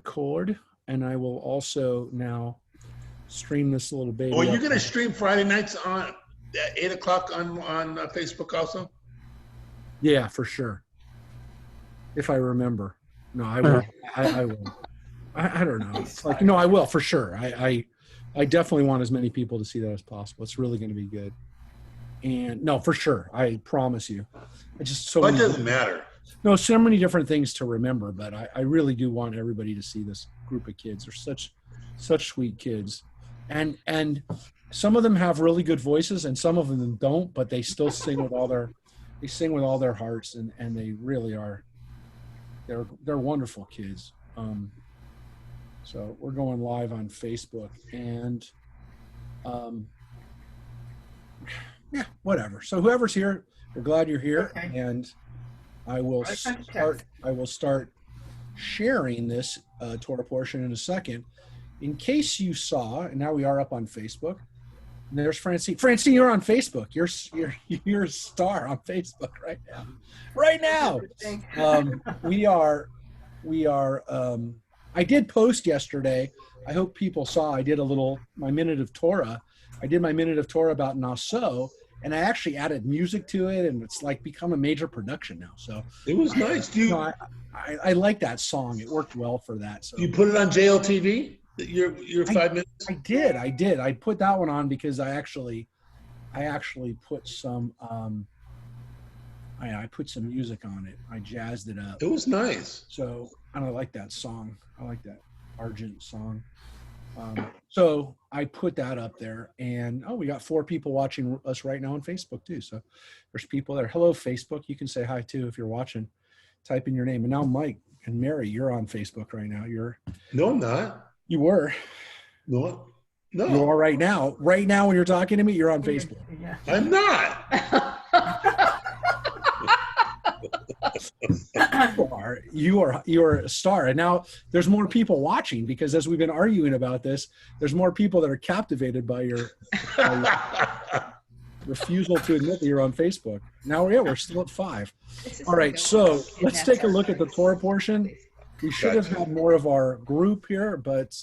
record, and I will also now stream this little baby. Oh, are you up. going to stream Friday nights on at 8 o'clock on Facebook also? Yeah, for sure. If I remember. No, I will. I will. I don't know. It's like, no, I will for sure. I definitely want as many people to see that as possible. It's really going to be good. And no, for sure. I promise you. I just so Well, it many doesn't matter. No, so many different things to remember, but I really do want everybody to see this group of kids. They're such sweet kids. And some of them have really good voices and some of them don't, but they still sing with all their hearts, and they really are they're wonderful kids. So we're going live on Facebook, and yeah, whatever. So whoever's here, we're glad you're here. Okay. And I will start sharing this Torah portion in a second. In case you saw, and now we are up on Facebook. And there's Francine. Francine, you're on Facebook. You're a star on Facebook right now. Right now. We are. I did post yesterday. I hope people saw. I did my minute of Torah. I did my minute of Torah about Naso. And I actually added music to it, and it's like become a major production now. So it was nice. I like that song. It worked well for that. So you put it on JLTV? Your 5 minutes? I did. I put that one on because I actually put some I put some music on it. I jazzed it up. It was nice. So and I like that song. I like that Argent song. So I put that up there, and we got 4 people watching us right now on Facebook too. So there's people there. Hello, Facebook. You can say hi too if you're watching. Type in your name. And now Mike and Mary, you're on Facebook right now. No, I'm not. You were. No. You are right now. Right now when you're talking to me, you're on Facebook. Yeah. I'm not. You are a star. And now there's more people watching, because as we've been arguing about this, there's more people that are captivated by your refusal to admit that you're on Facebook. Now, we're still at 5. All right, so let's take a look at the Torah portion. We should have had more of our group here, but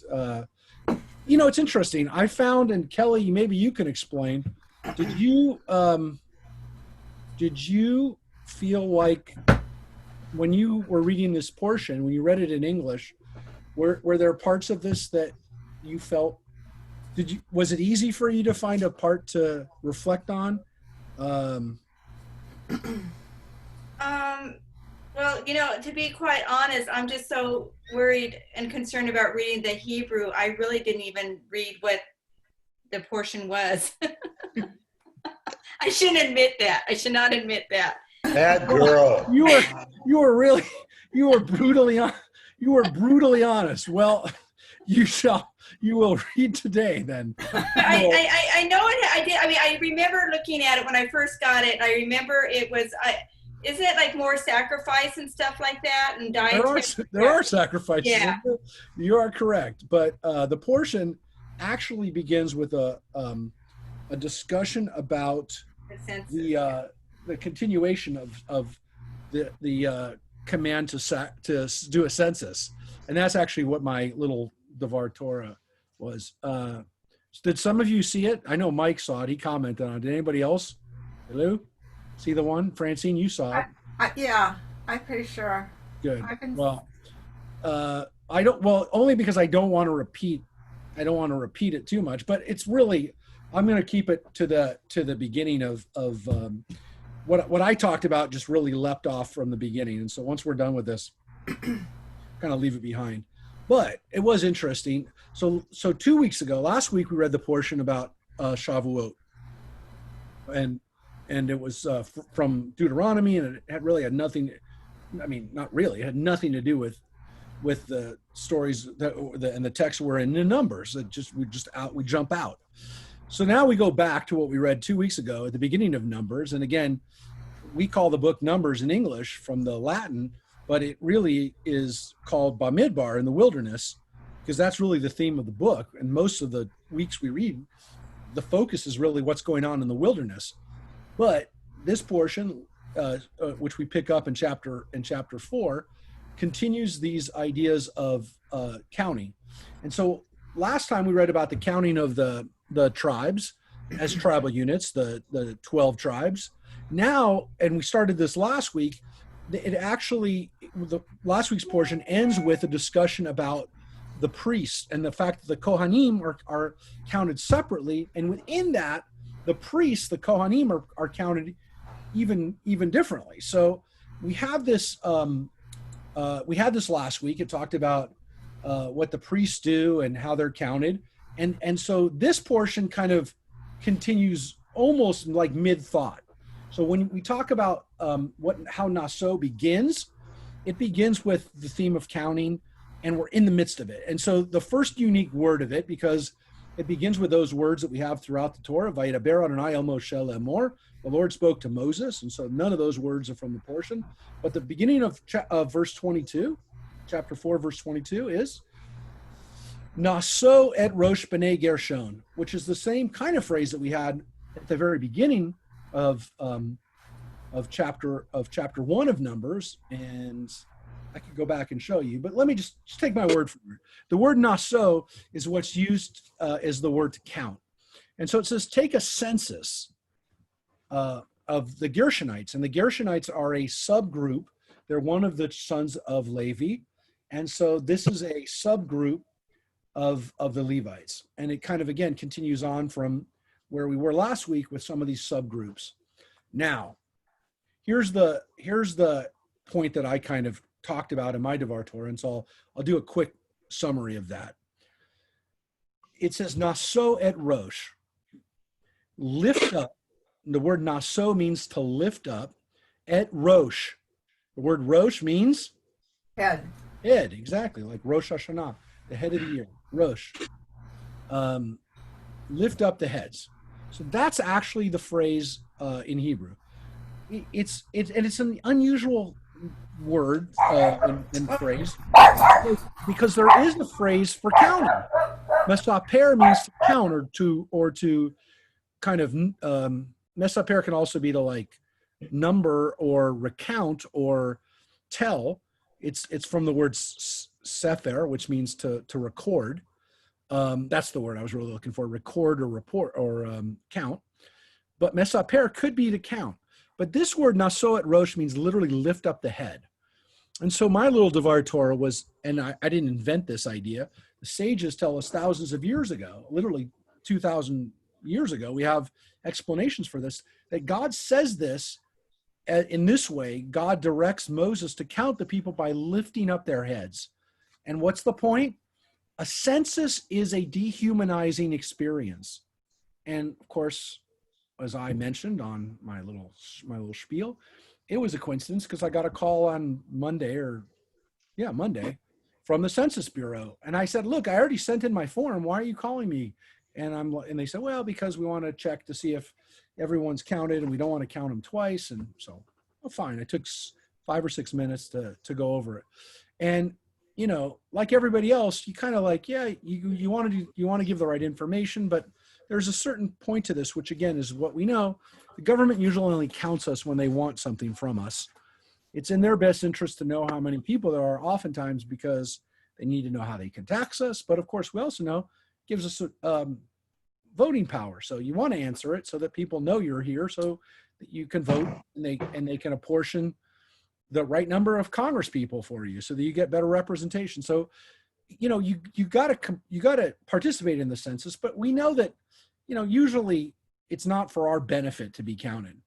it's interesting. I found, and Kelly, maybe you can explain. Did you feel like when you were reading this portion, when you read it in English, were there parts of this that you felt? Was it easy for you to find a part to reflect on? Well, to be quite honest, I'm just so worried and concerned about reading the Hebrew. I really didn't even read what the portion was. I shouldn't admit that. I should not admit that. Bad girl. You were brutally honest. Well, you will read today then. I know it. I did. I mean, I remember looking at it when I first got it. I remember it was. Isn't it like more sacrifice and stuff like that and dying? There are sacrifices. Yeah. You are correct, but the portion actually begins with a discussion about the continuation of the command to do a census, and that's actually what my little Devar Torah was. Did some of you see it? I know Mike saw it. He commented on it. Did anybody else? Hello? See the one? Francine, you saw it. Yeah, I'm pretty sure. Good. Well, I don't. Well, only because I don't want to repeat. I don't want to repeat it too much. But it's really. I'm going to keep it to the beginning of what I talked about. Just really leapt off from the beginning, and so once we're done with this, kind of leave it behind. But it was interesting. So 2 weeks ago, last week we read the portion about Shavuot, and it was from Deuteronomy, and it had nothing. I mean, not really. It had nothing to do with the stories and the texts were in the Numbers. We jump out. So now we go back to what we read 2 weeks ago at the beginning of Numbers, and again, we call the book Numbers in English from the Latin, but it really is called Bamidbar, in the wilderness, because that's really the theme of the book. And most of the weeks we read, the focus is really what's going on in the wilderness. But this portion, which we pick up in chapter 4, continues these ideas of counting. And so last time we read about the counting of the tribes as tribal units, the 12 tribes. Now, and we started this last week, it actually, the last week's portion ends with a discussion about the priests and the fact that the Kohanim are counted separately. And within that, the priests, the Kohanim, are counted even differently. So we have this, we had this last week. It talked about what the priests do and how they're counted. And so this portion kind of continues almost like mid-thought. So when we talk about how Naso begins, it begins with the theme of counting, and we're in the midst of it. And so the first unique word of it, because it begins with those words that we have throughout the Torah, Vayidaber Adonai el Moshe lemor, the Lord spoke to Moses, and so none of those words are from the portion. But the beginning of verse 22, chapter 4, verse 22 is Naso et Rosh B'nai Gershon, which is the same kind of phrase that we had at the very beginning of chapter 1 of Numbers, and I could go back and show you, but let me just take my word for it. The word Naso is what's used as the word to count. And so it says, take a census of the Gershonites. And the Gershonites are a subgroup. They're one of the sons of Levi. And so this is a subgroup of the Levites. And it kind of, again, continues on from where we were last week with some of these subgroups. Now, here's the point that I kind of talked about in my Devar Torah, and so I'll do a quick summary of that. It says Naso et Rosh, lift up. The word Naso means to lift up. Et Rosh, the word Rosh means Head. head, exactly, like Rosh Hashanah, the head of the year, Rosh. Lift up the heads. So that's actually the phrase in Hebrew. It's an unusual word and phrase because there is a phrase for counting. Mesaper means to count or to kind of mesaper can also be to like number or recount or tell. It's from the word sefer, which means to record. That's the word I was really looking for: record or report or count. But mesaper could be to count. But this word Naso et Rosh means literally lift up the head. And so my little Devar Torah was, and I didn't invent this idea, the sages tell us thousands of years ago, literally 2,000 years ago, we have explanations for this, that God says this in this way. God directs Moses to count the people by lifting up their heads. And what's the point? A census is a dehumanizing experience. And of course, as I mentioned on my little spiel, it was a coincidence because I got a call on Monday from the Census Bureau. And I said, look, I already sent in my form. Why are you calling me? And they said, well, because we want to check to see if everyone's counted and we don't want to count them twice. And so, well, fine. It took 5 or 6 minutes to go over it. And, you know, like everybody else, you kind of like, yeah, you want to give the right information, but there's a certain point to this, which again is what we know. The government usually only counts us when they want something from us. It's in their best interest to know how many people there are, oftentimes because they need to know how they can tax us. But of course, we also know it gives us voting power. So you want to answer it so that people know you're here, so that you can vote and they can apportion the right number of Congress people for you, so that you get better representation. So, you know, you got to participate in the census, but we know that, you know, usually it's not for our benefit to be counted.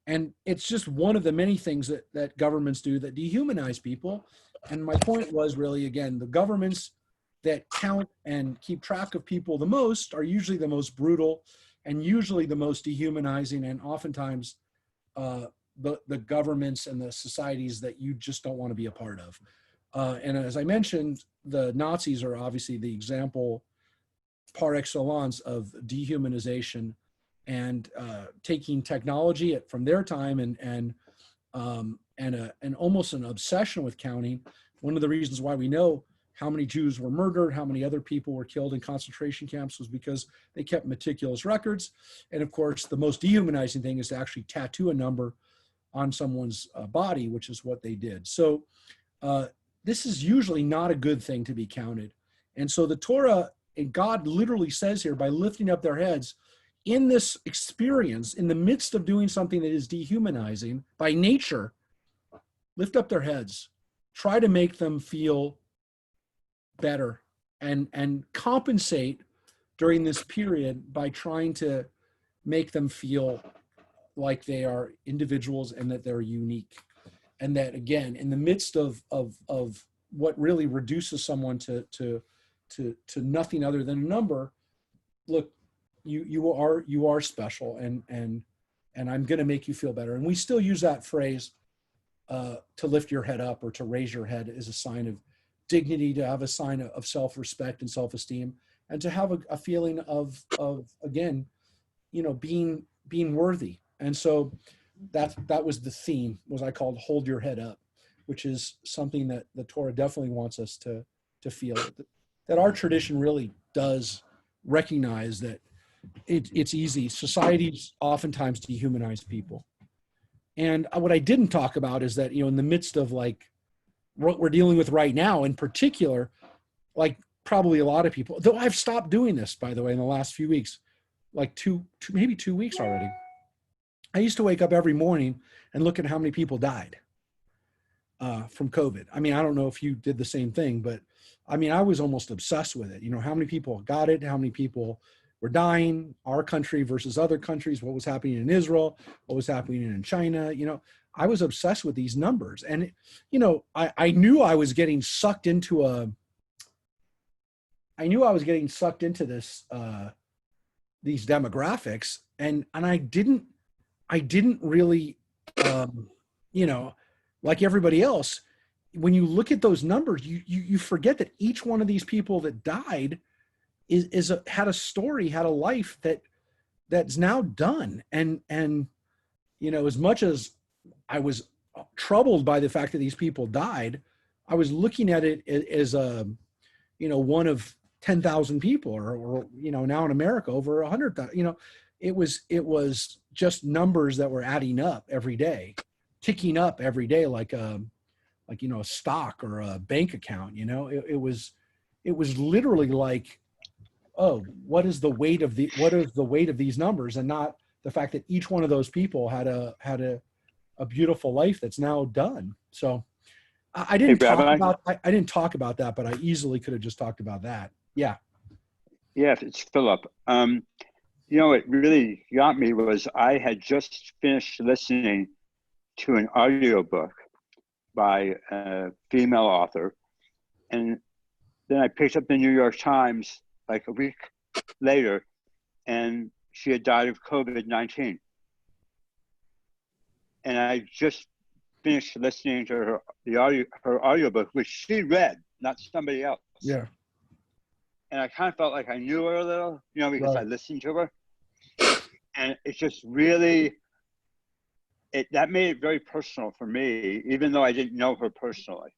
And it's just one of the many things that governments do that dehumanize people. And my point was really, again, the governments that count and keep track of people the most are usually the most brutal and usually the most dehumanizing, and oftentimes the governments and the societies that you just don't want to be a part of. And as I mentioned, the Nazis are obviously the example par excellence of dehumanization and taking technology from their time and almost an obsession with counting. One of the reasons why we know how many Jews were murdered, how many other people were killed in concentration camps, was because they kept meticulous records. And of course, the most dehumanizing thing is to actually tattoo a number on someone's body, which is what they did. So this is usually not a good thing to be counted. And so the Torah, and God literally says here, by lifting up their heads in this experience, in the midst of doing something that is dehumanizing by nature, lift up their heads, try to make them feel better, and compensate during this period by trying to make them feel like they are individuals and that they're unique. And that, again, in the midst of what really reduces someone to nothing other than a number, look, you are special, and I'm going to make you feel better. And we still use that phrase, to lift your head up or to raise your head, as a sign of dignity, to have a sign of self-respect and self-esteem, and to have a feeling of again, being worthy. And so that was the theme, was I called "Hold Your Head Up," which is something that the Torah definitely wants us to feel, that our tradition really does recognize that it's easy. Societies oftentimes dehumanize people. And what I didn't talk about is that, in the midst of like what we're dealing with right now, in particular, like probably a lot of people, though I've stopped doing this, by the way, in the last few weeks, like maybe 2 weeks already. I used to wake up every morning and look at how many people died from COVID. I mean, I don't know if you did the same thing, but I mean, I was almost obsessed with it. How many people got it, how many people were dying, our country versus other countries, what was happening in Israel, what was happening in China. I was obsessed with these numbers. And, I knew I was getting sucked into this, these demographics. And I didn't really, like everybody else, when you look at those numbers, you forget that each one of these people that died had a story, had a life that's now done. And as much as I was troubled by the fact that these people died, I was looking at it as one of 10,000 people, or now in America over 100,000. It was just numbers that were adding up every day, ticking up every day, like a stock or a bank account. It was literally like, oh, what is the weight of these numbers, and not the fact that each one of those people had a beautiful life that's now done. So I didn't talk about that, but I easily could have just talked about that. Yeah. Yeah, it's Philip. What really got me was I had just finished listening to an audiobook by a female author, and then I picked up the New York Times like a week later, and she had died of COVID-19. And I just finished listening to her audiobook, which she read, not somebody else. Yeah. And I kind of felt like I knew her a little, because Right. I listened to her. And it's just really, that made it very personal for me, even though I didn't know her personally.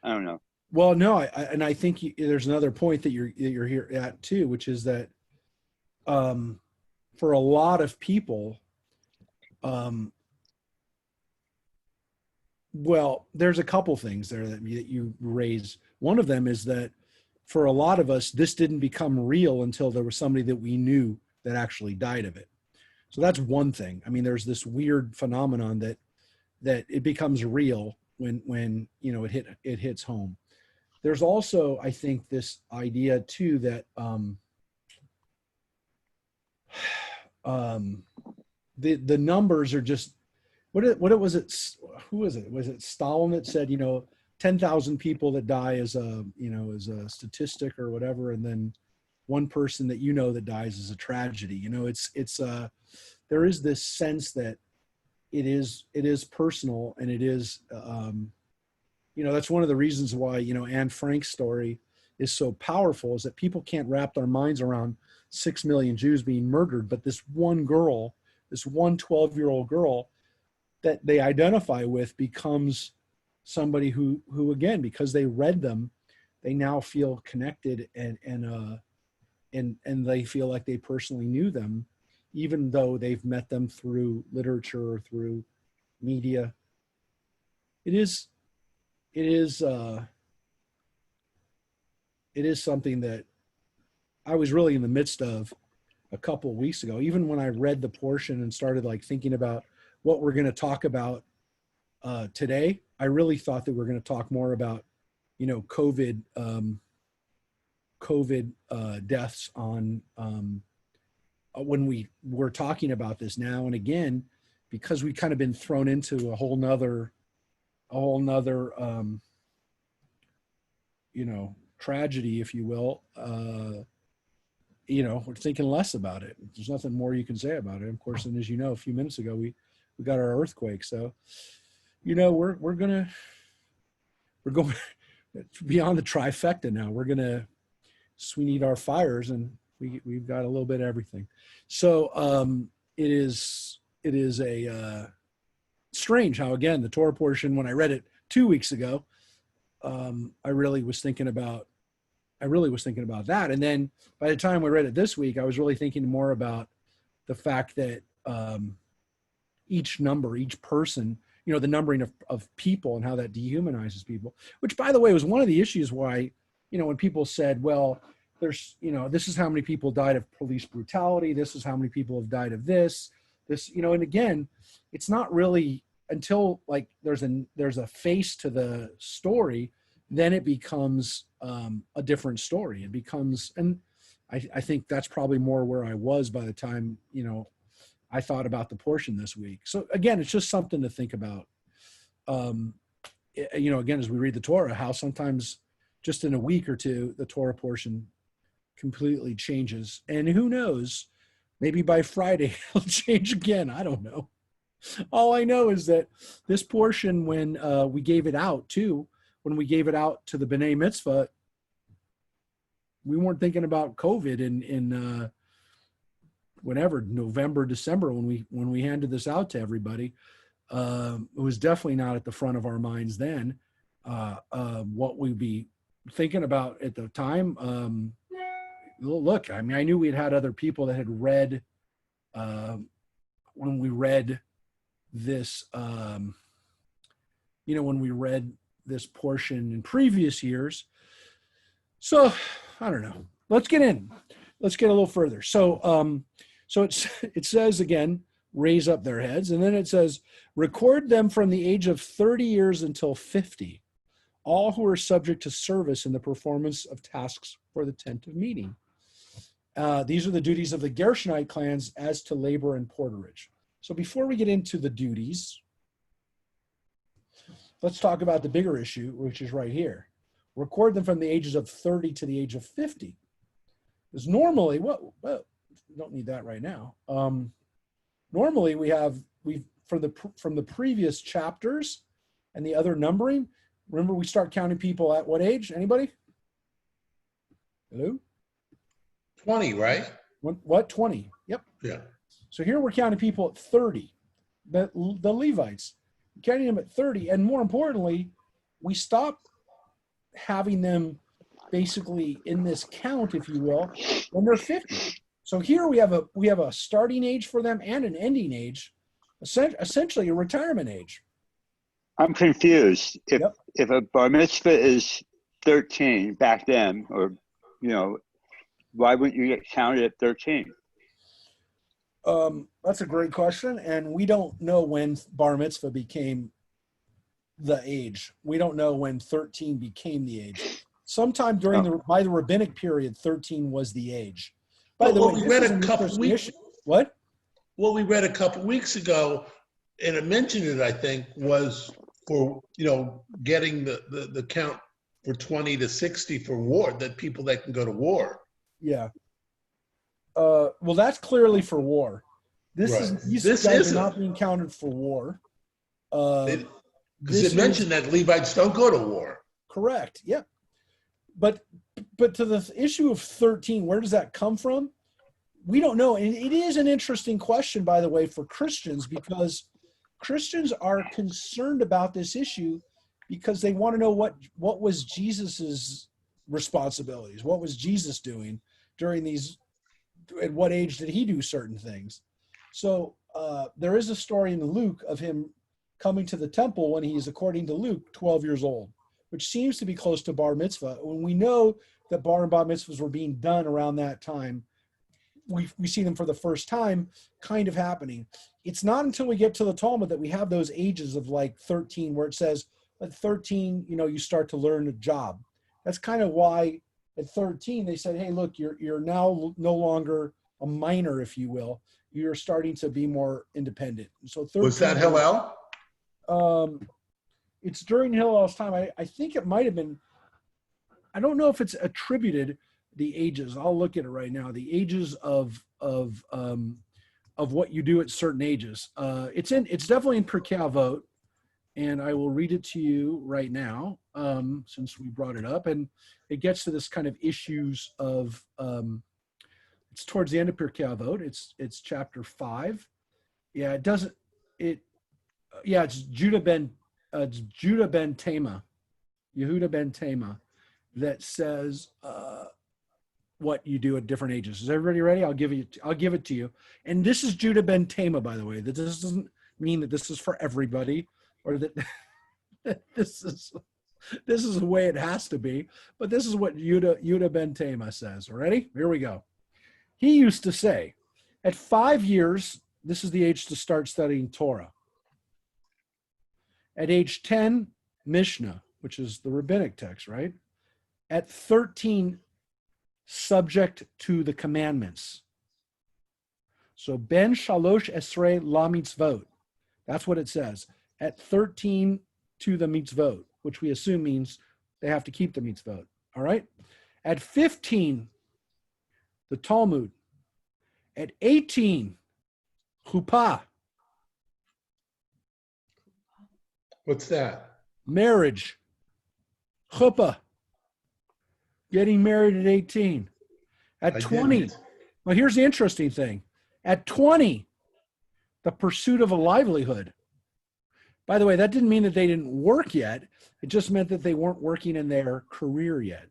I don't know. Well, no, I think there's another point that you're here at too, which is that for a lot of people, well, there's a couple things there that you raise. One of them is that for a lot of us, this didn't become real until there was somebody that we knew that actually died of it. So that's one thing. I mean, there's this weird phenomenon that it becomes real when it hits home. There's also, I think, this idea too that the numbers are just what was it? Who was it? Was it Stalin that said 10,000 people that die as a statistic or whatever, and then one person that that dies is a tragedy. It's there is this sense that it is personal, and it is that's one of the reasons why Anne Frank's story is so powerful, is that people can't wrap their minds around 6 million Jews being murdered, but this one girl, this one 12-year-old girl that they identify with, becomes somebody who again, because they read them, they now feel connected and they feel like they personally knew them, even though they've met them through literature or through media. It is it is something that I was really in the midst of a couple of weeks ago. Even when I read the portion and started like thinking about what we're going to talk about today, I really thought that we're going to talk more about, COVID deaths on when we were talking about this now. And again, because we've kind of been thrown into a whole nother tragedy, if you will, we're thinking less about it. There's nothing more you can say about it. Of course, and as you know, a few minutes ago, we got our earthquake. So, we're going beyond the trifecta now. We need our fires, and we've got a little bit of everything. So it is a strange how, again, the Torah portion, when I read it 2 weeks ago, I really was thinking about that. And then by the time we read it this week, I was really thinking more about the fact that each person, the numbering of people and how that dehumanizes people, which, by the way, was one of the issues why, when people said, well, there's, this is how many people died of police brutality. This is how many people have died of this, and again, it's not really until like there's a face to the story, then it becomes a different story. It becomes, and I think that's probably more where I was by the time, I thought about the portion this week. So again, it's just something to think about. Again, as we read the Torah, how sometimes just in a week or two, the Torah portion completely changes. And who knows, maybe by Friday it'll change again. I don't know. All I know is that this portion, when we gave it out to the B'nai Mitzvah, we weren't thinking about COVID in whenever, November, December, when we handed this out to everybody. It was definitely not at the front of our minds then. What we'd be thinking about at the time. Look, I mean, I knew we'd had other people that had read when we read this, when we read this portion in previous years. So I don't know. Let's get a little further. So it says again, raise up their heads. And then it says, record them from the age of 30 years until 50, all who are subject to service in the performance of tasks for the tent of meeting. These are the duties of the Gershonite clans as to labor and porterage. So before we get into the duties, let's talk about the bigger issue, which is right here. Record them from the ages of 30 to the age of 50. Because normally, well, we don't need that right now. Normally from the previous chapters and the other numbering, remember we start counting people at what age? Anybody? Hello? 20, right? What? 20. Yep. Yeah. So here we're counting people at 30. The Levites, counting them at 30. And more importantly, we stop having them basically in this count, if you will, when they're 50. So here we have a starting age for them and an ending age, essentially a retirement age. I'm confused. Yep. If a bar mitzvah is 13 back then, or why wouldn't you get counted at 13? That's a great question, and we don't know when bar mitzvah became the age. We don't know when 13 became the age. Sometime during by the rabbinic period, 13 was the age. By the way, we read a couple weeks. What? What we read a couple weeks ago, and it mentioned it, I think, was for getting the count for 20 to 60 for war, that people that can go to war. Yeah. Well, that's clearly for war. These guys are not being counted for war. Because it mentioned that Levites don't go to war. Correct. Yep. But to the issue of 13, where does that come from? We don't know. And it is an interesting question, by the way, for Christians, because Christians are concerned about this issue because they want to know what was Jesus's responsibilities. What was Jesus doing during these, at what age did he do certain things? So there is a story in Luke of him coming to the temple when he is, according to Luke, 12 years old. which seems to be close to bar mitzvah. When we know that bar and bat mitzvahs were being done around that time, we see them for the first time kind of happening. It's not until we get to the Talmud that we have those ages of like 13, where it says at 13, you start to learn a job. That's kind of why at 13 they said, hey, look, you're now no longer a minor, if you will. You're starting to be more independent. So 13, Was that Hillel? It's during Hillel's time. I think it might have been. I don't know if it's attributed the ages. I'll look at it right now. The ages of what you do at certain ages. It's definitely in Pirkei Avot, and I will read it to you right now, since we brought it up. And it gets to this kind of issues of. It's towards the end of Pirkei Avot. It's chapter 5. Yeah, it doesn't. It's Judah ben Tema, Yehuda ben Tema, that says what you do at different ages. Is everybody ready? I'll give it to you. And this is Judah ben Tema, by the way. That this doesn't mean that this is for everybody, or that this is the way it has to be. But this is what Yehuda ben Tema says. Ready? Here we go. He used to say, at 5 years, this is the age to start studying Torah. At age 10, Mishnah, which is the rabbinic text, right? At 13, subject to the commandments. So ben shalosh esrei la mitzvot. That's what it says. At 13, to the mitzvot, which we assume means they have to keep the mitzvot. All right? At 15, the Talmud. At 18, chuppah. What's that? Marriage. Chuppah. Getting married at 18. At 20. Well, here's the interesting thing. At 20, the pursuit of a livelihood. By the way, that didn't mean that they didn't work yet. It just meant that they weren't working in their career yet.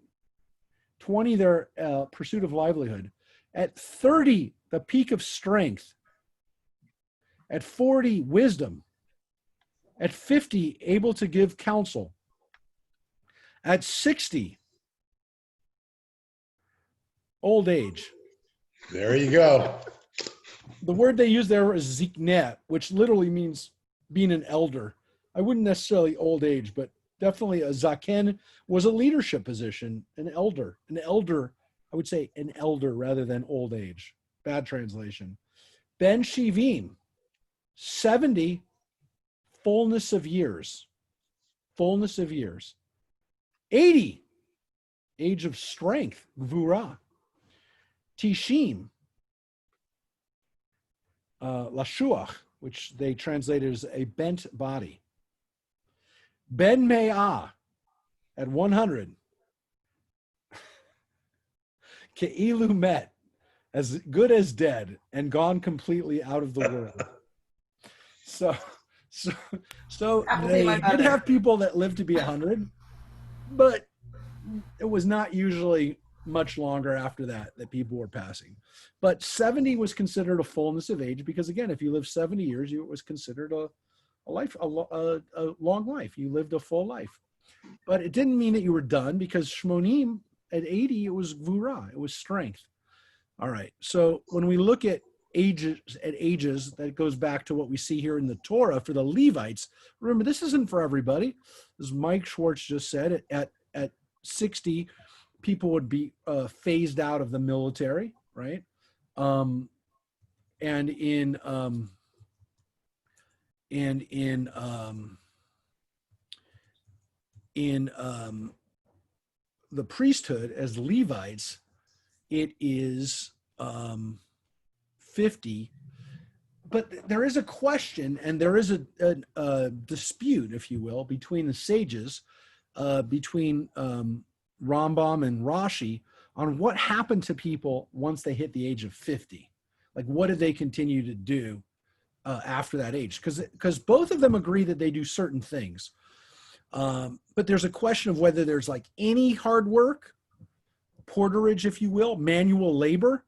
20, their pursuit of livelihood. At 30, the peak of strength. At 40, wisdom. At 50, able to give counsel. At 60, old age. There you go. The word they use there is zikneh, which literally means being an elder. I wouldn't necessarily old age, but definitely a zaken was a leadership position, an elder. An elder, I would say an elder rather than old age. Bad translation. Ben Shivim, 70, fullness of years. Fullness of years. 80, age of strength, gvura. Tishim, lashuach, which they translated as a bent body. Ben Me'ah, at 100. Ke'ilu met, as good as dead and gone completely out of the world. So they did have people that lived to be 100, but it was not usually much longer after that people were passing. But 70 was considered a fullness of age because, again, if you lived 70 years, it was considered a long life. You lived a full life. But it didn't mean that you were done, because Shmonim at 80, it was Gvura, it was strength. All right. So when we look at ages, that goes back to what we see here in the Torah for the Levites. Remember, this isn't for everybody. As Mike Schwartz just said, at 60, people would be phased out of the military, right? And in the priesthood as Levites, it is 50. But there is a question, and there is a dispute, if you will, between the sages, between Rambam and Rashi, on what happened to people once they hit the age of 50. Like, what did they continue to do after that age? Because both of them agree that they do certain things. But there's a question of whether there's like any hard work, porterage, if you will, manual labor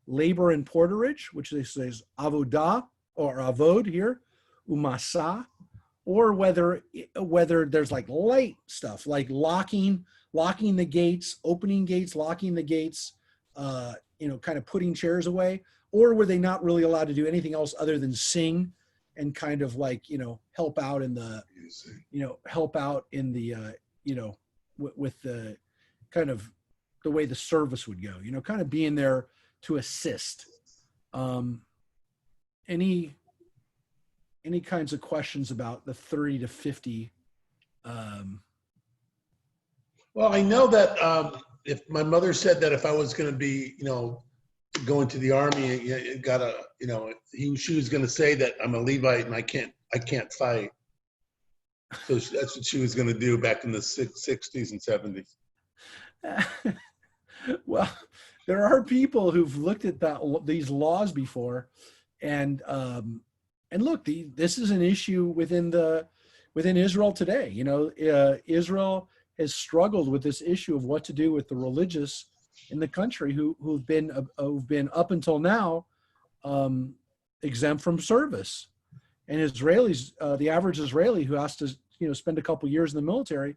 and porterage, which they say is avodah or avod here, umasa, or whether there's like light stuff, like locking the gates, opening gates, locking the gates, kind of putting chairs away, or were they not really allowed to do anything else other than sing and kind of like, help out in the, with the kind of the way the service would go, kind of being there to assist. Any kinds of questions about the 30 to 50? Well, I know that if my mother said that if I was going to be, going to the army, she was going to say that I'm a Levite and I can't fight. So that's what she was going to do back in the 60s and 70s. Well, there are people who've looked at these laws before, and look, this is an issue within Israel today. Israel has struggled with this issue of what to do with the religious in the country who've been up until now exempt from service. And Israelis, the average Israeli who has to spend a couple years in the military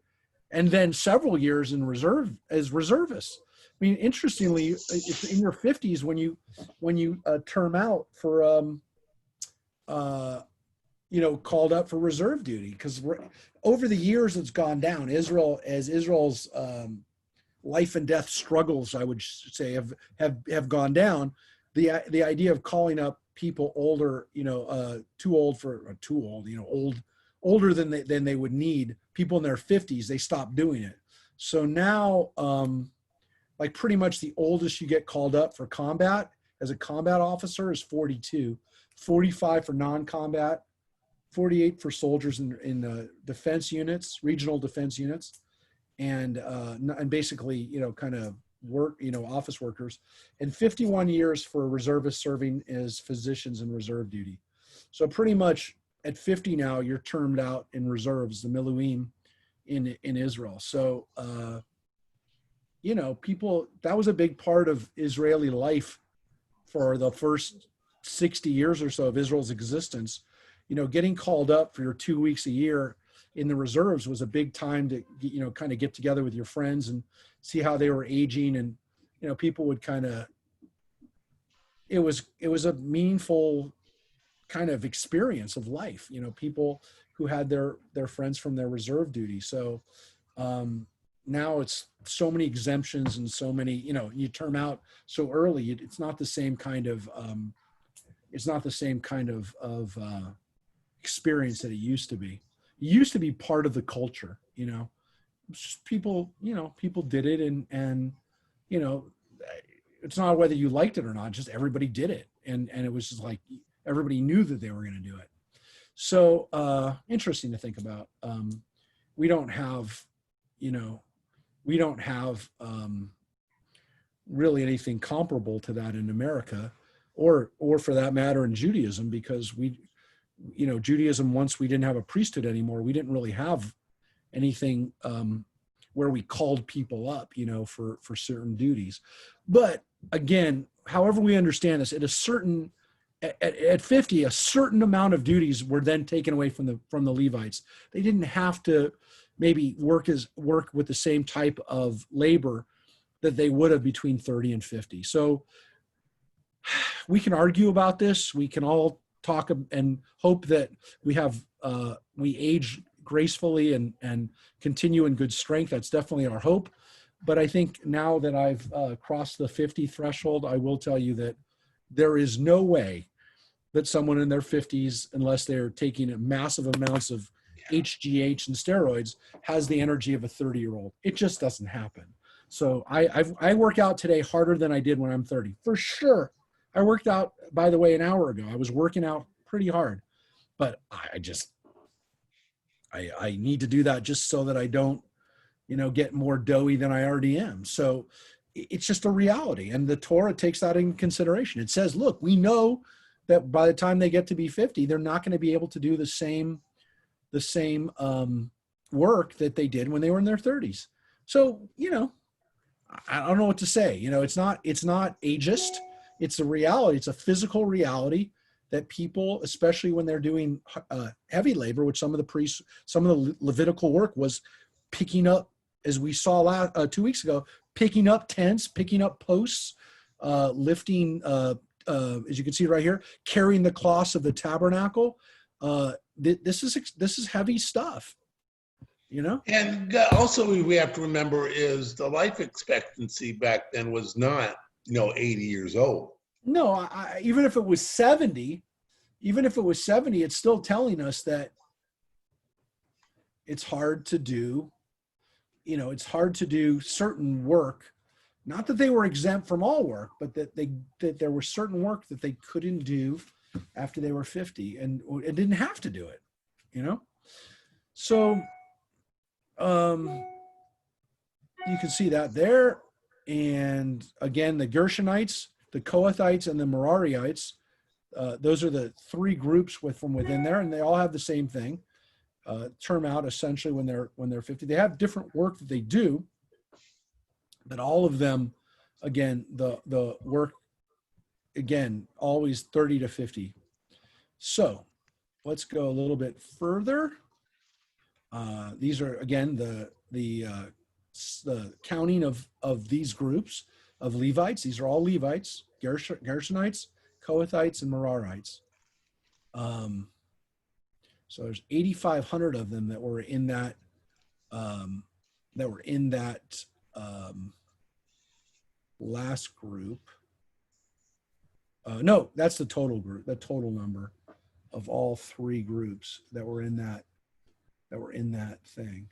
and then several years in reserve as reservists. I mean, interestingly, it's in your 50s when you term out for called up for reserve duty, because over the years it's gone down. Israel's life and death struggles, I would say, have gone down. The idea of calling up people older, older than they would need, people in their 50s, they stopped doing it. So now, like pretty much the oldest you get called up for combat as a combat officer is 42, 45 for non-combat, 48 for soldiers in defense units, regional defense units, and basically, kind of work, office workers, and 51 years for reservists serving as physicians in reserve duty. So pretty much at 50 now, you're termed out in reserves, the Miluim in Israel. So, people, that was a big part of Israeli life for the first 60 years or so of Israel's existence. Getting called up for your 2 weeks a year in the reserves was a big time to, kind of get together with your friends and see how they were aging. And, people would kind of, it was a meaningful kind of experience of life, people who had their friends from their reserve duty. So now it's so many exemptions and so many, you term out so early, it's not the same kind of, experience that it used to be. It used to be part of the culture, people did it, and it's not whether you liked it or not, just everybody did it. And it was just like, everybody knew that they were going to do it. So interesting to think about. We don't have really anything comparable to that in America, or for that matter in Judaism, because Judaism, once we didn't have a priesthood anymore, we didn't really have anything where we called people up, for certain duties. But again, however we understand this, at 50, a certain amount of duties were then taken away from the Levites. They didn't have to maybe work with the same type of labor that they would have between 30 and 50. So we can argue about this. We can all talk and hope that we age gracefully and continue in good strength. That's definitely our hope. But I think now that I've crossed the 50 threshold, I will tell you that there is no way that someone in their 50s, unless they're taking massive amounts of HGH and steroids, has the energy of a 30-year-old. It just doesn't happen. So I work out today harder than I did when I'm 30, for sure. I worked out, by the way, an hour ago. I was working out pretty hard, but I need to do that just so that I don't, get more doughy than I already am. So it's just a reality. And the Torah takes that in consideration. It says, look, we know that by the time they get to be 50, they're not going to be able to do the same work that they did when they were in their 30s. So, I don't know what to say. It's not ageist. It's a reality. It's a physical reality that people, especially when they're doing heavy labor, which some of the priests, some of the Levitical work was picking up, as we saw 2 weeks ago, picking up tents, picking up posts, lifting, as you can see right here, carrying the cloths of the tabernacle. This is heavy stuff, you know? And also we have to remember is the life expectancy back then was not, 80 years old. No, even if it was 70, it's still telling us that it's hard to do, it's hard to do certain work. Not that they were exempt from all work, but that there was certain work that they couldn't do after they were 50 and didn't have to do it, So you can see that there. And again, the Gershonites, the Kohathites, and the Merarites, those are the three groups from within there, and they all have the same thing. Term out essentially when they're 50. They have different work that they do, but all of them, again, the work, again, always 30 to 50. So let's go a little bit further. These are, again, the counting of these groups of Levites. These are all Levites, Gershonites, Kohathites, and Merarites. So there's 8,500 of them that were in that last group. No, that's the total group, the total number of all three groups that were in that thing.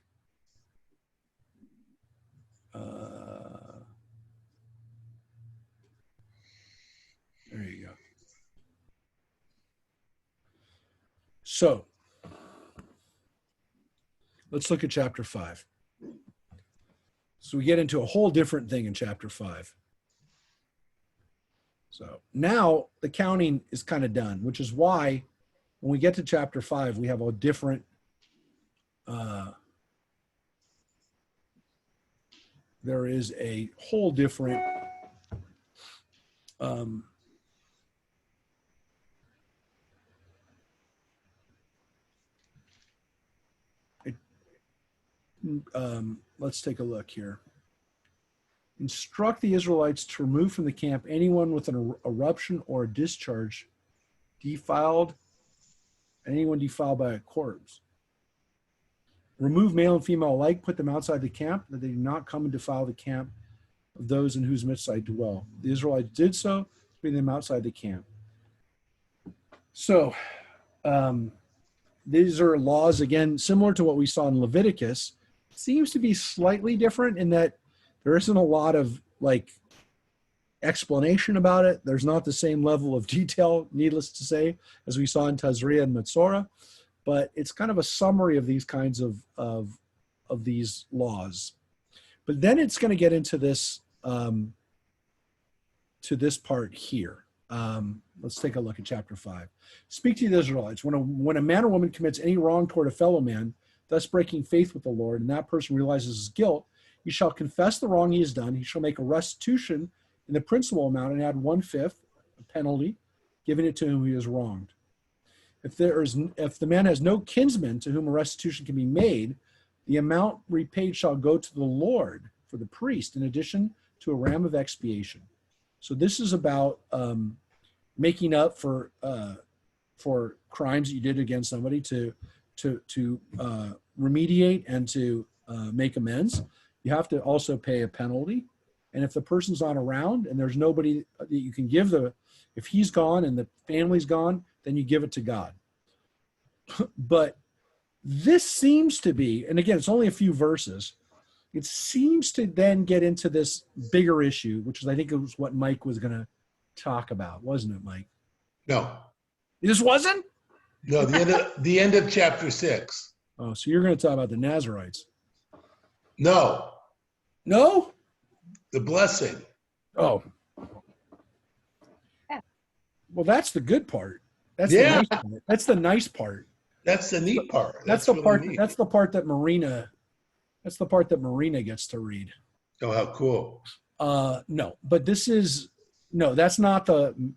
There you go. So let's look at chapter 5. So we get into a whole different thing in chapter 5. So now the counting is kind of done, which is why when we get to chapter 5, we have a different there is a whole different let's take a look here. Instruct the Israelites to remove from the camp anyone with an eruption or a discharge anyone defiled by a corpse. Remove male and female alike, put them outside the camp, that they do not come and defile the camp of those in whose midst I dwell. The Israelites did so, bring them outside the camp. So these are laws, again, similar to what we saw in Leviticus. Seems to be slightly different in that there isn't a lot of explanation about it. There's not the same level of detail, needless to say, as we saw in Tazria and Metzora, but it's kind of a summary of these kinds of these laws. But then it's going to get into this to this part here. Let's take a look at chapter 5. Speak to the Israelites. When a man or woman commits any wrong toward a fellow man, thus breaking faith with the Lord, and that person realizes his guilt, he shall confess the wrong he has done. He shall make a restitution in the principal amount and add 1/5, a penalty, giving it to whom he is wronged. If the man has no kinsman to whom a restitution can be made, the amount repaid shall go to the Lord for the priest, in addition to a ram of expiation. So this is about making up for crimes that you did against somebody to remediate and to make amends. You have to also pay a penalty. And if the person's not around and there's nobody that you can give if he's gone and the family's gone, then you give it to God. But this seems to be, and again, it's only a few verses, it seems to then get into this bigger issue, which is, I think it was what Mike was going to talk about, wasn't it, Mike? No. This wasn't? No, the end of chapter 6. Oh, so you're going to talk about the Nazarites. No. No? The blessing. Oh. Well, that's the good part. That's Yeah. the nice part. That's the nice part. That's the neat part. That's the really part. neat. That's the part that Marina. That's the part that Marina gets to read. Oh, how cool. No, but this is no. That's not the.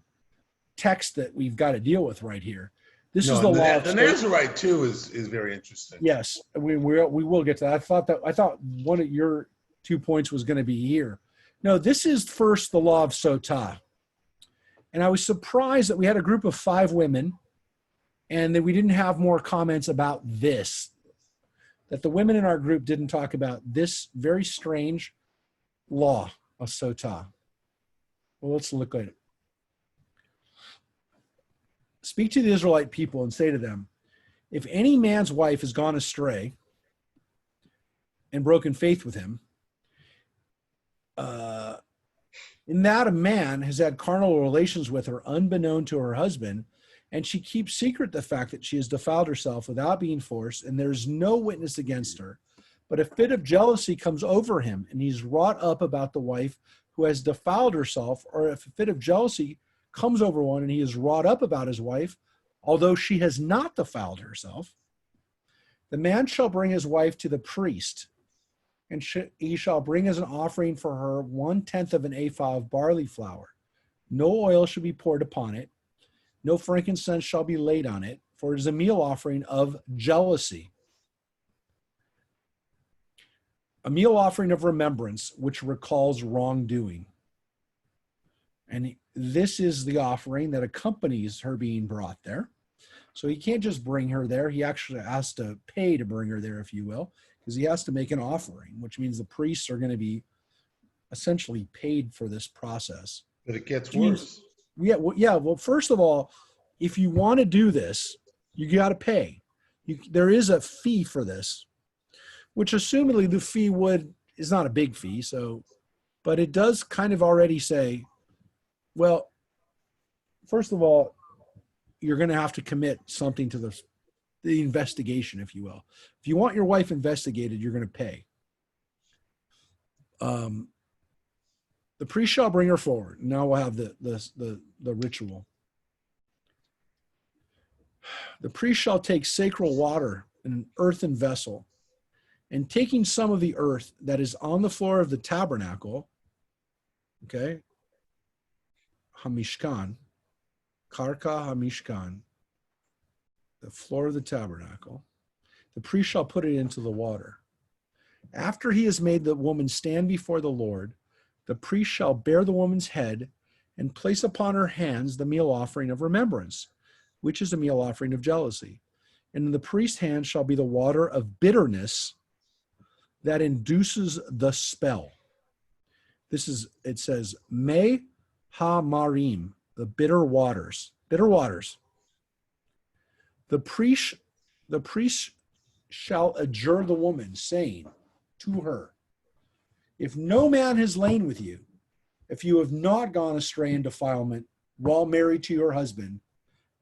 text that we've got to deal with right here. This No, is the and law. the Nazarite too is very interesting. Yes, we will get to that. I thought one of your 2 points was going to be here. No, this is first the law of Sotah. And I was surprised that we had a group of 5 women and that we didn't have more comments about this, that the women in our group didn't talk about this very strange law of Sotah. Well, let's look at it. Speak to the Israelite people and say to them, if any man's wife has gone astray and broken faith with him, in that a man has had carnal relations with her unbeknown to her husband, and she keeps secret the fact that she has defiled herself without being forced, and there's no witness against her, but a fit of jealousy comes over him, and he's wrought up about the wife who has defiled herself, or if a fit of jealousy comes over one and he is wrought up about his wife, although she has not defiled herself, the man shall bring his wife to the priest, and he shall bring as an offering for her 1/10 of an ephah of barley flour. No oil shall be poured upon it, no frankincense shall be laid on it, for it is a meal offering of jealousy, a meal offering of remembrance, which recalls wrongdoing. And this is the offering that accompanies her being brought there. So he can't just bring her there. He actually has to pay to bring her there, if you will, because he has to make an offering, which means the priests are going to be essentially paid for this process. But it gets worse. Well, first of all, if you want to do this, you got to pay. There is a fee for this, which assumedly the fee is not a big fee. So, but it does kind of already say, well, first of all, you're going to have to commit something to the investigation, if you will. If you want your wife investigated, you're going to pay. The priest shall bring her forward. Now we'll have the ritual. The priest shall take sacred water in an earthen vessel, and taking some of the earth that is on the floor of the tabernacle, okay, Hamishkan, Karka Hamishkan, the floor of the tabernacle, the priest shall put it into the water. After he has made the woman stand before the Lord, the priest shall bear the woman's head and place upon her hands the meal offering of remembrance, which is a meal offering of jealousy. And in the priest's hand shall be the water of bitterness that induces the spell. It says, Me ha-marim, the bitter waters. Bitter waters. The priest shall adjure the woman, saying to her, if no man has lain with you, if you have not gone astray in defilement while married to your husband,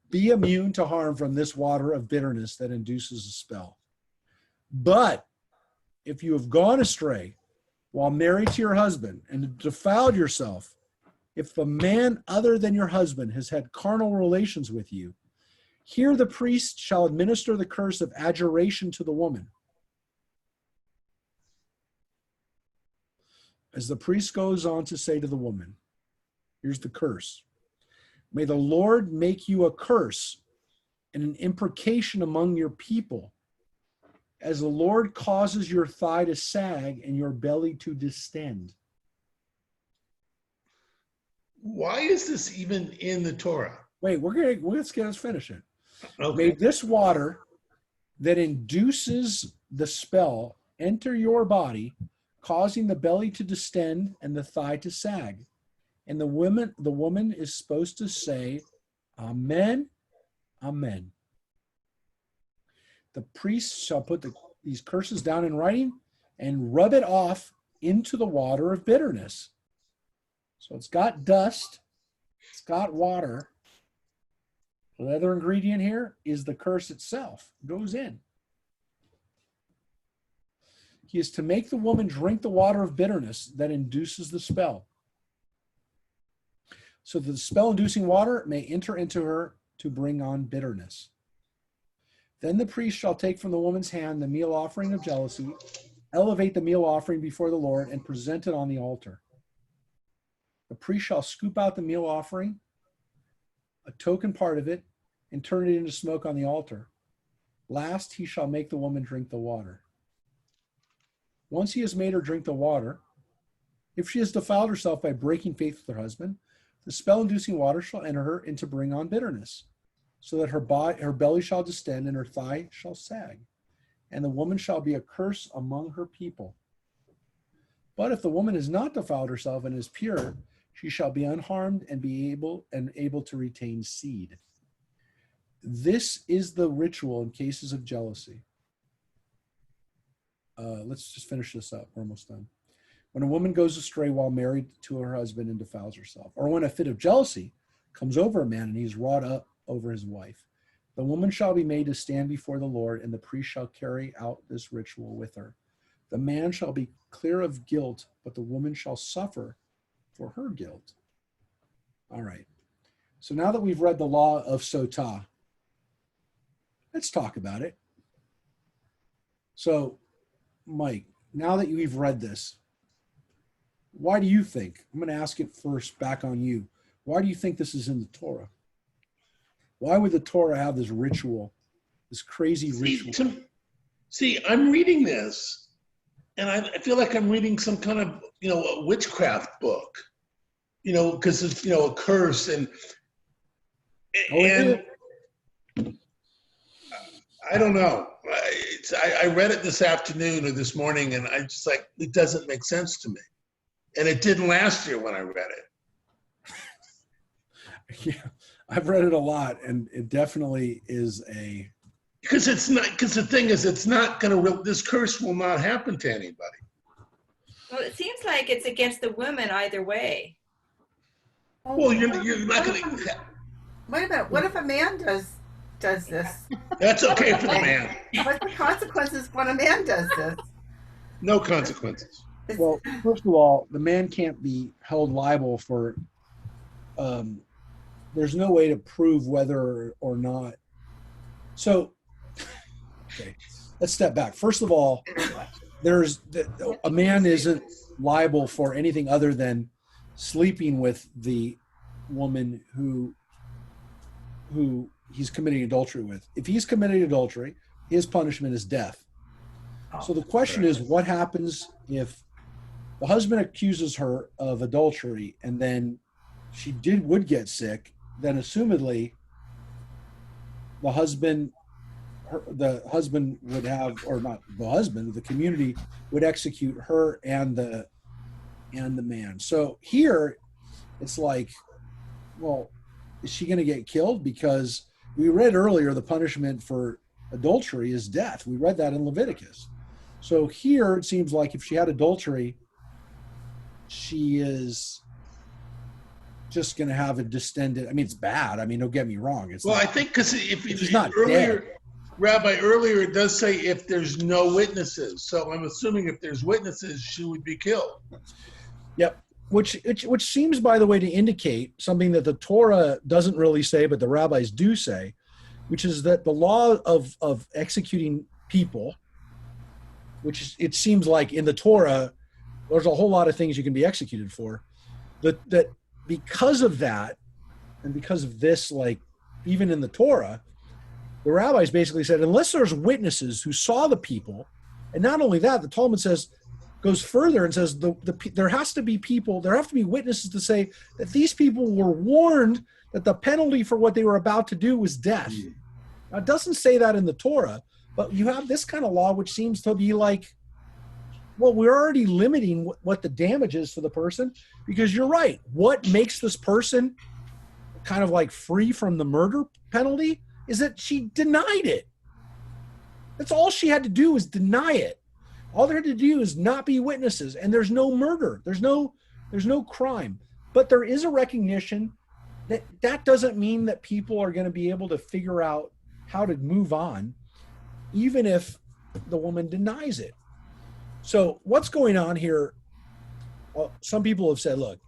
be immune to harm from this water of bitterness that induces a spell. But if you have gone astray while married to your husband and defiled yourself, if a man other than your husband has had carnal relations with you, here the priest shall administer the curse of adjuration to the woman. As the priest goes on to say to the woman, here's the curse. May the Lord make you a curse and an imprecation among your people, as the Lord causes your thigh to sag and your belly to distend. Why is this even in the Torah? Wait, let's finish it. Okay. May this water that induces the spell enter your body, causing the belly to distend and the thigh to sag. And the woman is supposed to say, Amen, Amen. The priest shall put these curses down in writing and rub it off into the water of bitterness. So it's got dust, it's got water. The other ingredient here is the curse itself. It goes in. He is to make the woman drink the water of bitterness that induces the spell, so that the spell-inducing water may enter into her to bring on bitterness. Then the priest shall take from the woman's hand the meal offering of jealousy, elevate the meal offering before the Lord, and present it on the altar. The priest shall scoop out the meal offering a token part of it, and turn it into smoke on the altar. Last, he shall make the woman drink the water. Once he has made her drink the water, if she has defiled herself by breaking faith with her husband, the spell-inducing water shall enter her and to bring on bitterness, so that her belly shall distend and her thigh shall sag, and the woman shall be a curse among her people. But if the woman has not defiled herself and is pure, she shall be unharmed and be able to retain seed. This is the ritual in cases of jealousy. Let's just finish this up. We're almost done. When a woman goes astray while married to her husband and defiles herself, or when a fit of jealousy comes over a man and he's wrought up over his wife, the woman shall be made to stand before the Lord, and the priest shall carry out this ritual with her. The man shall be clear of guilt, but the woman shall suffer for her guilt. All right. So now that we've read the law of Sotah, let's talk about it. So, Mike, now that we've read this, why do you think, I'm going to ask it first back on you, why do you think this is in the Torah? Why would the Torah have this ritual, this crazy ritual? See, I'm reading this, and I feel like I'm reading some kind of, a witchcraft book, because it's, a curse and I don't know. I read it this afternoon or this morning, and I just it doesn't make sense to me. And it didn't last year when I read it. Yeah, I've read it a lot, and it definitely is because the thing is, it's not going to, this curse will not happen to anybody. Well, it seems like it's against the women either way. Well, you're not going to. Wait a minute. What if a man does this? That's okay for the man. What's the consequences when a man does this? No consequences. Well, first of all, the man can't be held liable for, there's no way to prove whether or not. So, okay, let's step back. First of all, a man isn't liable for anything other than sleeping with the woman who he's committing adultery with. If he's committing adultery, his punishment is death. So the question is, what happens if the husband accuses her of adultery and then she would get sick? Then assumedly the husband would have, or not the husband, the community would execute her and the man. So here it's like, well, is she going to get killed? Because we read earlier the punishment for adultery is death. We read that in Leviticus. So here it seems like if she had adultery, she is just going to have a distended. I mean, it's bad. I mean, don't get me wrong. It's I think because if she's not earlier, dead. Rabbi, earlier it does say if there's no witnesses. So I'm assuming if there's witnesses, she would be killed. Yep. Which seems, by the way, to indicate something that the Torah doesn't really say, but the rabbis do say, which is that the law of executing people, it seems like in the Torah, there's a whole lot of things you can be executed for. That because of that, and because of this, like even in the Torah, the rabbis basically said, unless there's witnesses who saw the people, and not only that, the Talmud goes further and says there have to be witnesses to say that these people were warned that the penalty for what they were about to do was death. Now, it doesn't say that in the Torah, but you have this kind of law which seems to be like, well, we're already limiting what the damage is for the person, because you're right. What makes this person kind of like free from the murder penalty is that she denied it. That's all she had to do was deny it. All they had to do is not be witnesses, and there's no murder. There's no crime. But there is a recognition that doesn't mean that people are going to be able to figure out how to move on, even if the woman denies it. So what's going on here? Well, some people have said, look,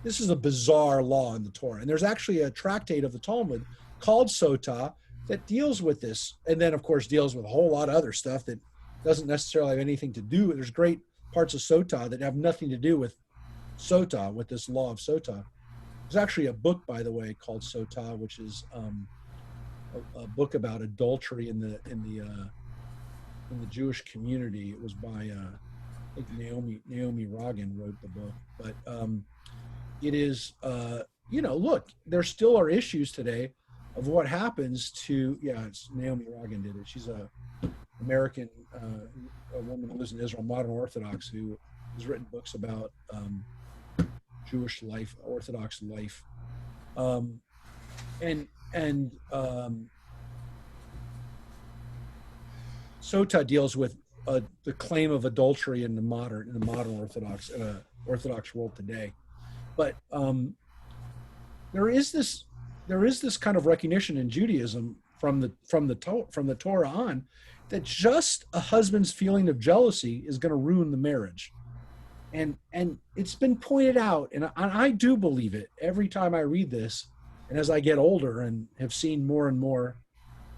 this is a bizarre law in the Torah. And there's actually a tractate of the Talmud called Sotah that deals with this. And then, of course, deals with a whole lot of other stuff that doesn't necessarily have anything to do with. There's great parts of Sotah that have nothing to do with Sotah, with this law of Sotah. There's actually a book, by the way, called Sotah, which is a book about adultery in the Jewish community. It was by I think Naomi Rogan wrote the book, but it is look, there still are issues today of what happens to it's Naomi Rogan did it. She's a American a woman who lives in Israel, modern Orthodox, who has written books about Jewish life, Orthodox life, and Sotah deals with the claim of adultery in the modern Orthodox world today. But there is this kind of recognition in Judaism from the Torah on, that just a husband's feeling of jealousy is going to ruin the marriage, and it's been pointed out, and I do believe it every time I read this, and as I get older and have seen more and more,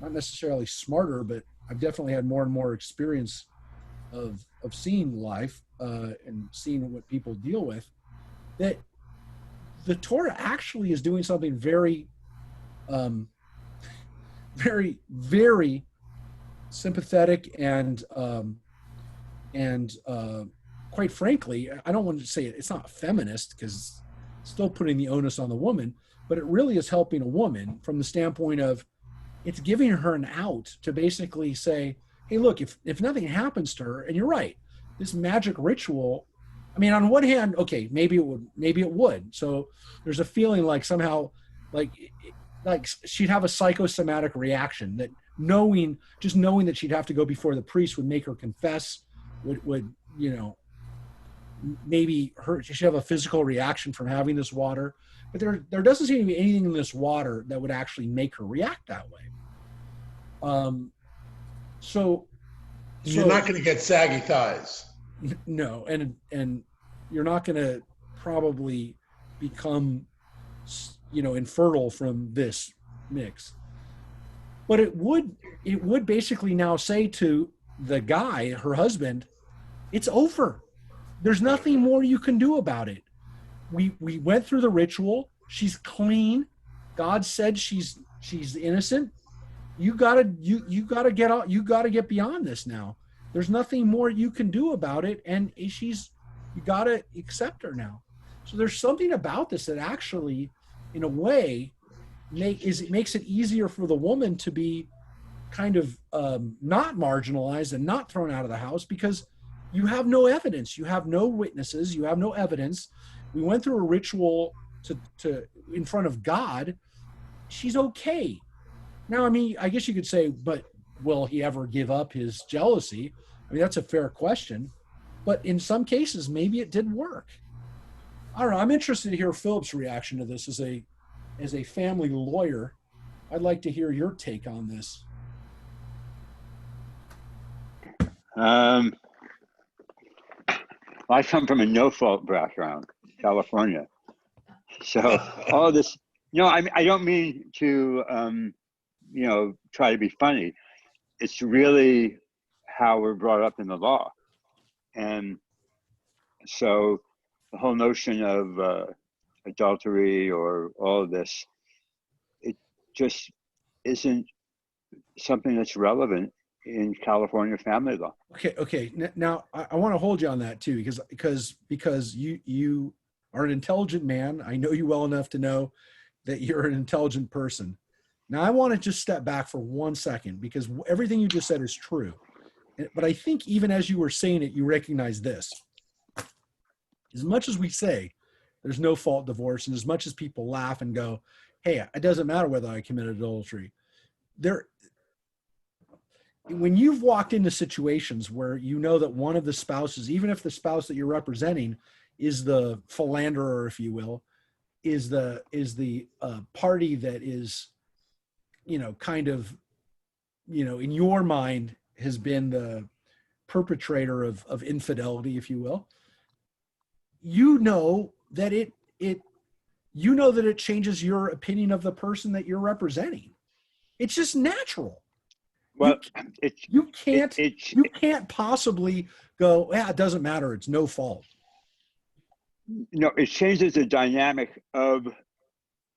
not necessarily smarter, but I've definitely had more and more experience of seeing life and seeing what people deal with, that the Torah actually is doing something very, very, very sympathetic and quite frankly, I don't want to say it's not feminist, because it's still putting the onus on the woman, but it really is helping a woman from the standpoint of it's giving her an out to basically say, hey, look, if nothing happens to her, and you're right, this magic ritual, I mean, on one hand, okay, maybe it would. So there's a feeling like somehow, like she'd have a psychosomatic reaction, that knowing that she'd have to go before the priest would make her confess, would maybe she'd have a physical reaction from having this water. But there doesn't seem to be anything in this water that would actually make her react that way. So you're not going to get saggy thighs. No, and you're not going to probably become, infertile from this mix. But it would basically now say to the guy, her husband, it's over. There's nothing more you can do about it. We went through the ritual. She's clean. God said she's innocent. You gotta get out. You gotta get beyond this now. There's nothing more you can do about it, and you gotta accept her now. So there's something about this that actually, in a way, it makes it easier for the woman to be kind of not marginalized and not thrown out of the house, because you have no evidence, you have no witnesses, you have no evidence. We went through a ritual to in front of God. She's okay. Now, I mean, I guess you could say, but will he ever give up his jealousy? I mean, that's a fair question. But in some cases, maybe it did work. I don't know. I'm interested to hear Philip's reaction to this as a family lawyer. I'd like to hear your take on this. I come from a no-fault background, California. So all this, I don't mean to, try to be funny. It's really how we're brought up in the law. And so the whole notion of adultery or all of this, it just isn't something that's relevant in California family law. Okay. Now I want to hold you on that too, because you are an intelligent man. I know you well enough to know that you're an intelligent person. Now I want to just step back for 1 second, because everything you just said is true. But I think even as you were saying it, you recognize this. As much as we say there's no fault divorce, and as much as people laugh and go, hey, it doesn't matter whether I committed adultery, when you've walked into situations where you know that one of the spouses, even if the spouse that you're representing is the philanderer, if you will, is the party that is, kind of, in your mind has been the perpetrator of infidelity, if you will, that it changes your opinion of the person that you're representing. It's just natural. Well, you can't possibly go, it doesn't matter, it's no fault. It changes the dynamic of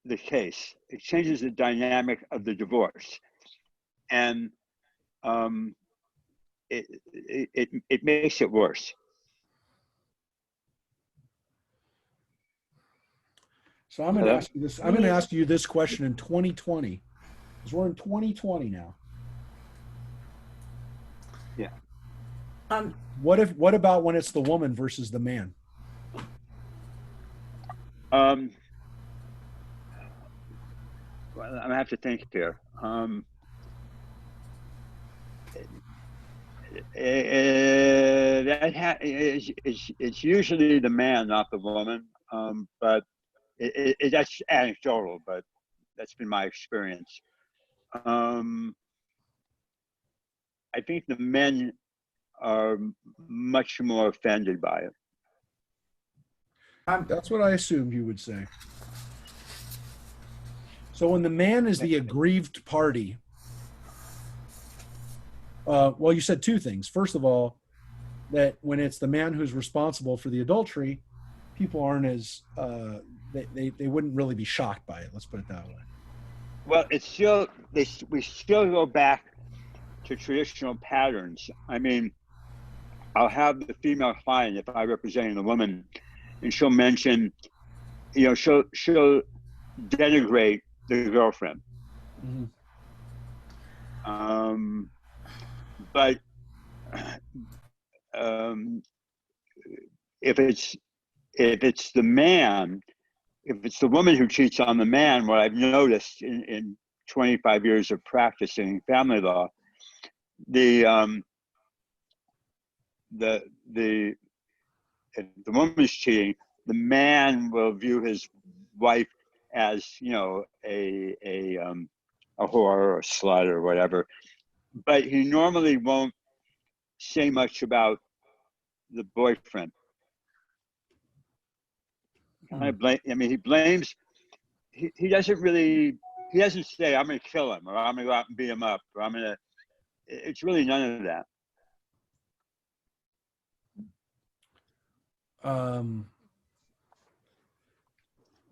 the case. It changes the dynamic of the divorce, and it makes it worse. So I'm going to ask you this. I'm going to ask you this question in 2020, because we're in 2020 now. Yeah. What about when it's the woman versus the man? Well, I'm gonna have to think here. It's usually the man, not the woman. But that's anecdotal, but that's been my experience. I think the men are much more offended by it. That's what I assumed you would say. So when the man is the aggrieved party, well, you said two things. First of all, that when it's the man who's responsible for the adultery, people aren't as they wouldn't really be shocked by it. Let's put it that way. Well, it's still we still go back to traditional patterns. I mean, I'll have the female client, if I'm representing the woman, and she'll mention, she'll denigrate the girlfriend. Mm-hmm. But if it's the man, if it's the woman who cheats on the man, what I've noticed in 25 years of practicing family law, if the woman's cheating, the man will view his wife as a whore or a slut or whatever, but he normally won't say much about the boyfriend. He blames. He doesn't really. He doesn't say, "I'm going to kill him," or "I'm going to go out and beat him up," or "I'm going to." It's really none of that.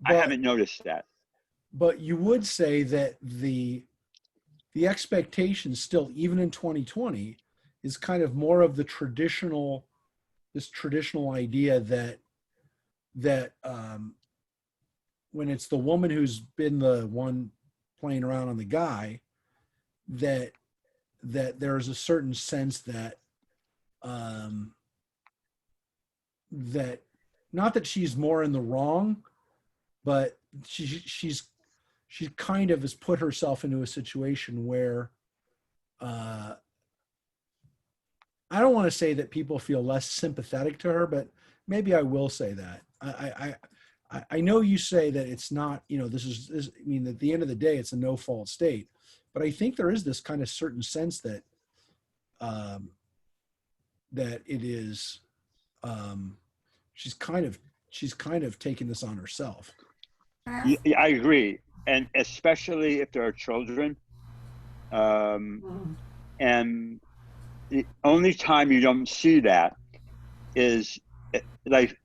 I haven't noticed that. But you would say that the expectation still, even in 2020, is kind of more of the traditional idea that when it's the woman who's been the one playing around on the guy, that there's a certain sense that that not that she's more in the wrong, but she kind of has put herself into a situation where I don't want to say that people feel less sympathetic to her, but maybe I will say that. I know you say that it's not, this, I mean, at the end of the day, it's a no fault state, but I think there is this kind of certain sense that that it is, she's kind of taking this on herself. Yeah, I agree, and especially if there are children. And the only time you don't see that is like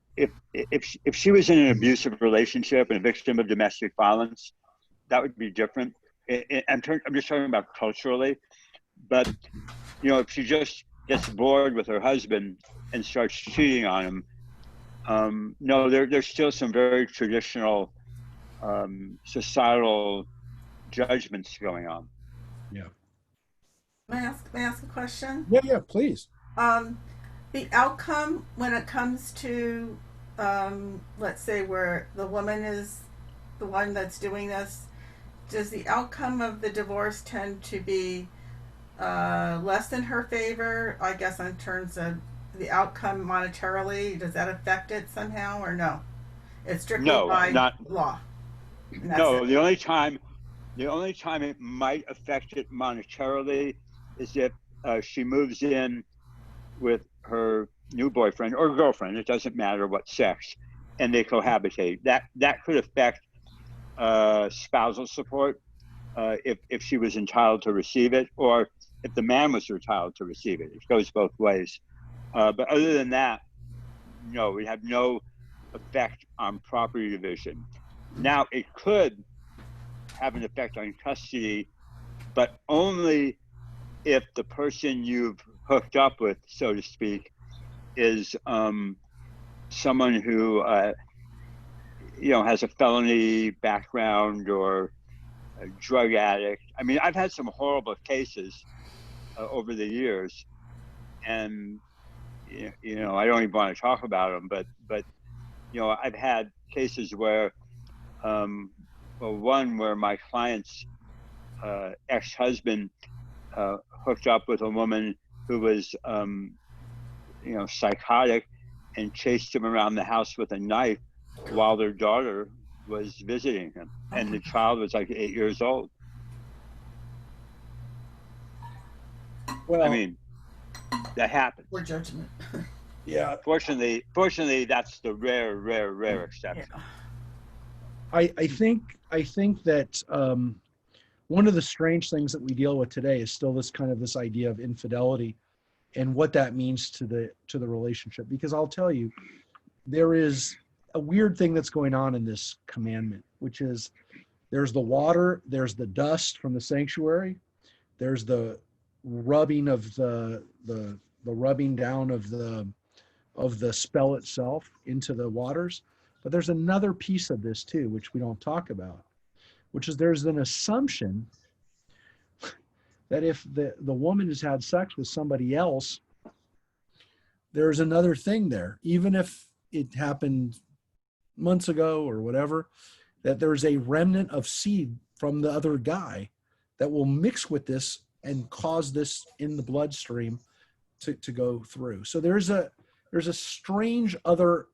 if she was in an abusive relationship and a victim of domestic violence, that would be different. I'm just talking about culturally, but if she just gets bored with her husband and starts cheating on him, no, there's still some very traditional societal judgments going on. Yeah. May I ask a question? Yeah, please. The outcome when it comes to, let's say, where the woman is the one that's doing this, does the outcome of the divorce tend to be less in her favor? I guess in terms of the outcome monetarily, does that affect it somehow or no? It's strictly by law. No, the only time it might affect it monetarily is if she moves in with her new boyfriend or girlfriend, it doesn't matter what sex, and they cohabitate. That could affect spousal support if she was entitled to receive it, or if the man was entitled to receive it. It goes both ways. But other than that, no, we have no effect on property division. Now, it could have an effect on custody, but only if the person you've hooked up with, so to speak, is someone who has a felony background or a drug addict. I mean, I've had some horrible cases over the years, and I don't even want to talk about them, but I've had cases where one where my client's ex-husband hooked up with a woman who was psychotic and chased him around the house with a knife while their daughter was visiting him, and the child was like 8 years old. Well, I mean, that happens. Poor judgment. yeah, Fortunately, that's the rare exception. Yeah. I think that one of the strange things that we deal with today is still this idea of infidelity and what that means to the relationship. Because I'll tell you, there is a weird thing that's going on in this commandment, which is there's the water, there's the dust from the sanctuary, there's the rubbing of the rubbing down of the spell itself into the waters. But there's another piece of this too, which we don't talk about, which is there's an assumption that if the woman has had sex with somebody else, there's another thing there, even if it happened months ago or whatever, that there's a remnant of seed from the other guy that will mix with this and cause this in the bloodstream to go through. So there's a strange other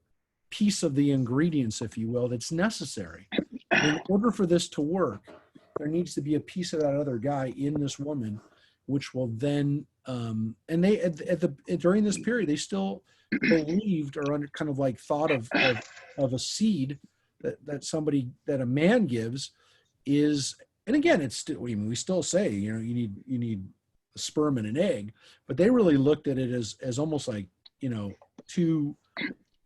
piece of the ingredients, if you will, that's necessary. In order for this to work, there needs to be a piece of that other guy in this woman, which will then, and they during this period, they still believed or kind of like thought of a seed that a man gives is, and again, it's still, I mean, we still say, you need a sperm and an egg, but they really looked at it as almost like, two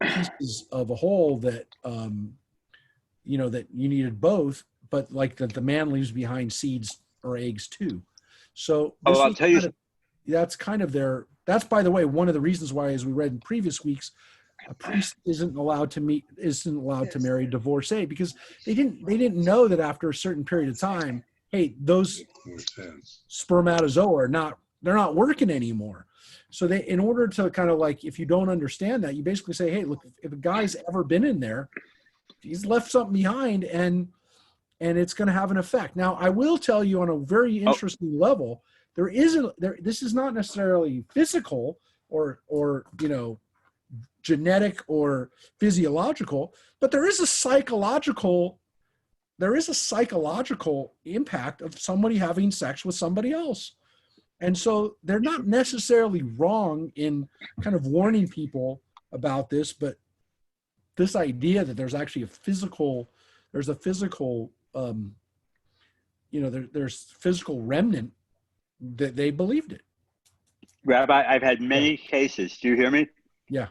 pieces of a whole that, that you needed both, but like that the man leaves behind seeds or eggs too. So I'll tell you, that's kind of that's, by the way, one of the reasons why, as we read in previous weeks, a priest isn't allowed to marry a divorcee, because they didn't know that after a certain period of time, hey, those spermatozoa they're not working anymore. So in order to kind of like, if you don't understand that, you basically say, hey, look, if a guy's ever been in there, he's left something behind, and it's going to have an effect. Now, I will tell you on a very interesting level, this is not necessarily physical or genetic or physiological, but there is a psychological impact of somebody having sex with somebody else. And so they're not necessarily wrong in kind of warning people about this, but this idea that there's actually there's physical remnant, that they believed it. Rabbi, I've had many cases. Do you hear me? Yeah.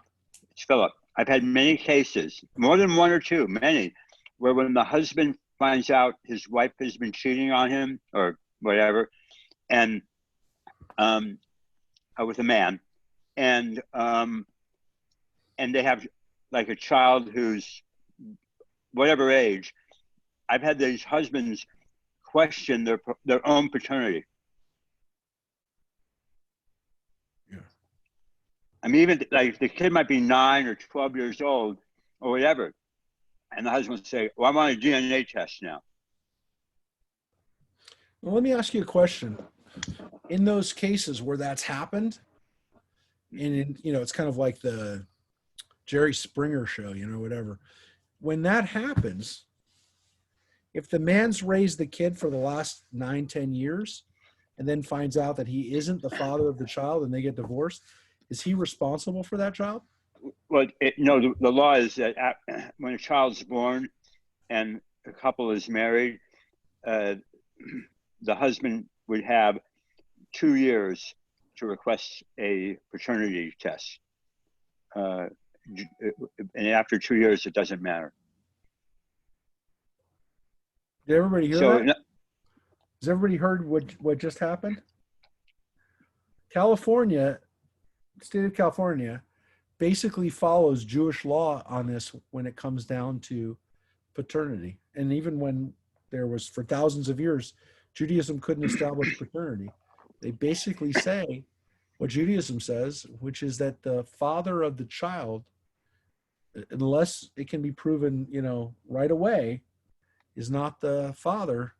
It's Philip. I've had many cases, more than one or two, many, where when the husband finds out his wife has been cheating on him or whatever, and with a man, and they have like a child who's whatever age, I've had these husbands question their own paternity. Yeah. I mean, even like the kid might be 9 or 12 years old or whatever, and the husband would say, well, I want a DNA test now. Well, let me ask you a question. In those cases where that's happened, and it's kind of like the Jerry Springer show, whatever. When that happens, if the man's raised the kid for the last 9-10 years and then finds out that he isn't the father of the child and they get divorced, is he responsible for that child? Well, the law is that when a child's born and a couple is married, the husband would have 2 years to request a paternity test. And after 2 years, it doesn't matter. Did everybody hear So that? Has everybody heard what just happened? California, state of California, basically follows Jewish law on this when it comes down to paternity. And even when there was, for thousands of years, Judaism couldn't establish paternity. They basically say what Judaism says, which is that the father of the child, unless it can be proven, right away, is not the father.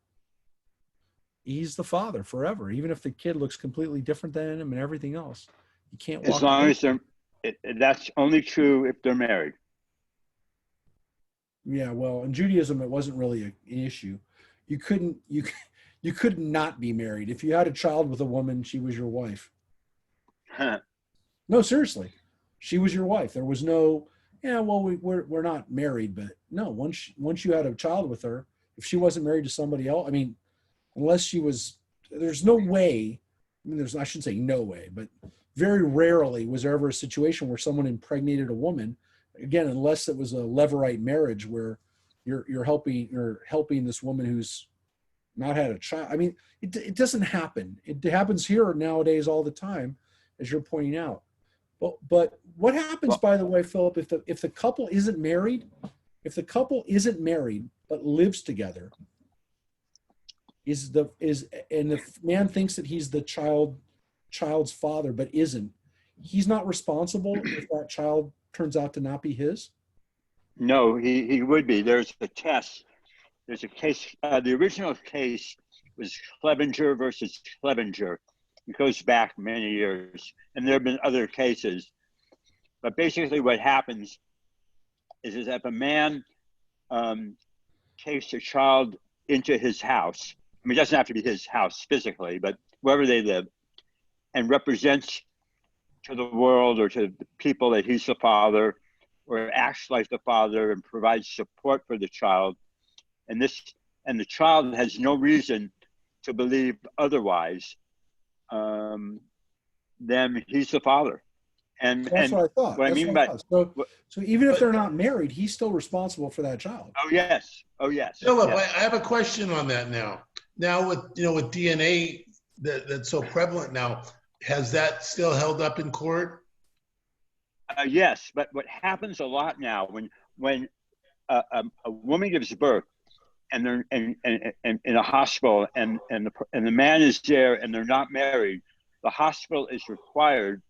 He's the father forever, even if the kid looks completely different than him and everything else. You can't walk as long away. as that's only true if they're married. Yeah, well, in Judaism, it wasn't really an issue. You couldn't not be married. If you had a child with a woman, she was your wife. No, seriously, she was your wife. There was no, well, we're not married, but no. Once you had a child with her, if she wasn't married to somebody else, I mean, unless she was, there's no way. I mean, I shouldn't say no way, but very rarely was there ever a situation where someone impregnated a woman. Again, unless it was a levirate marriage where you're helping this woman who's not had a child. I mean, it doesn't happen. It happens here nowadays all the time, as you're pointing out. But what happens, by the way, Philip, if the couple isn't married, but lives together, and the man thinks that he's the child's father but isn't, he's not responsible if that child turns out to not be his? No, he would be. There's a test. There's a case. The original case was Clevenger versus Clevenger. It goes back many years, and there have been other cases. But basically what happens is if a man takes a child into his house, I mean, it doesn't have to be his house physically, but wherever they live, and represents to the world or to the people that he's the father, or acts like the father and provides support for the child, and the child has no reason to believe otherwise, then he's the father. And that's what I thought. What I mean by so even if they're not married, he's still responsible for that child. Oh yes. Philip, yes. I have a question on that now. Now with DNA that's so prevalent now, has that still held up in court? Yes, but what happens a lot now when a woman gives birth and they're in a hospital and the man is there and they're not married, the hospital is required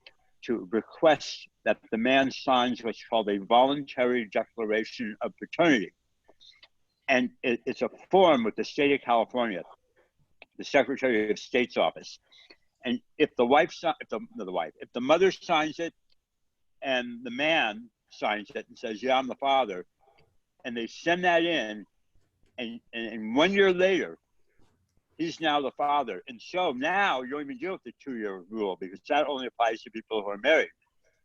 to request that the man signs what's called a voluntary declaration of paternity. And it's a form with the state of California, the Secretary of State's office. And if the mother signs it and the man signs it and says, yeah, I'm the father, and they send that in, and 1 year later, he's now the father. And so now you don't even deal with the 2-year rule because that only applies to people who are married.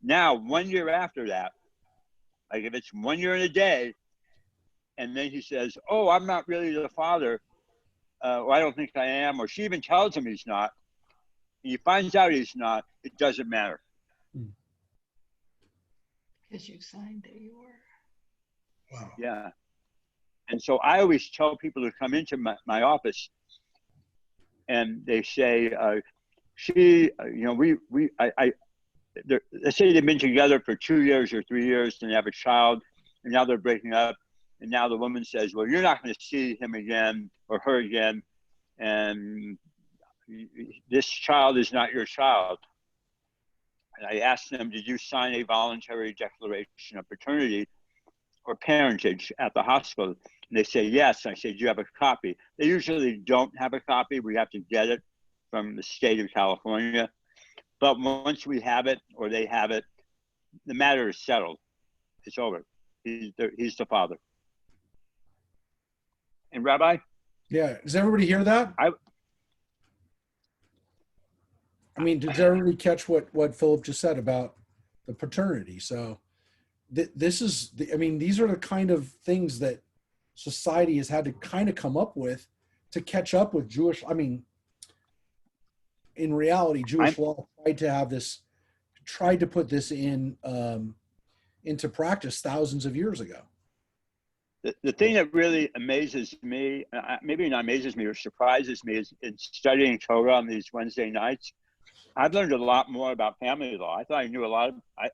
Now, 1 year after that, like if it's 1 year and a day, and then he says, oh, I'm not really the father, or I don't think I am, or she even tells him he's not, and he finds out he's not, it doesn't matter. Because you signed that you were. Wow. Yeah. And so I always tell people to come into my office and they say, let's say they've been together for 2 years or 3 years and they have a child and now they're breaking up. And now the woman says, well, you're not going to see him again or her again. And this child is not your child. And I asked them, did you sign a voluntary declaration of paternity or parentage at the hospital? And they say, yes. I say, do you have a copy? They usually don't have a copy. We have to get it from the state of California. But once we have it or they have it, the matter is settled. It's over. He's the father. And Rabbi? Yeah. Does everybody hear that? I mean, did everybody catch what Philip just said about the paternity? So these are the kind of things that society has had to kind of come up with to catch up with Jewish. I mean, in reality, Jewish law tried to put this into practice thousands of years ago. the thing that really amazes me, maybe not amazes me or surprises me, is in studying Torah on these Wednesday nights, I've learned a lot more about family law. I thought I knew a lot of, I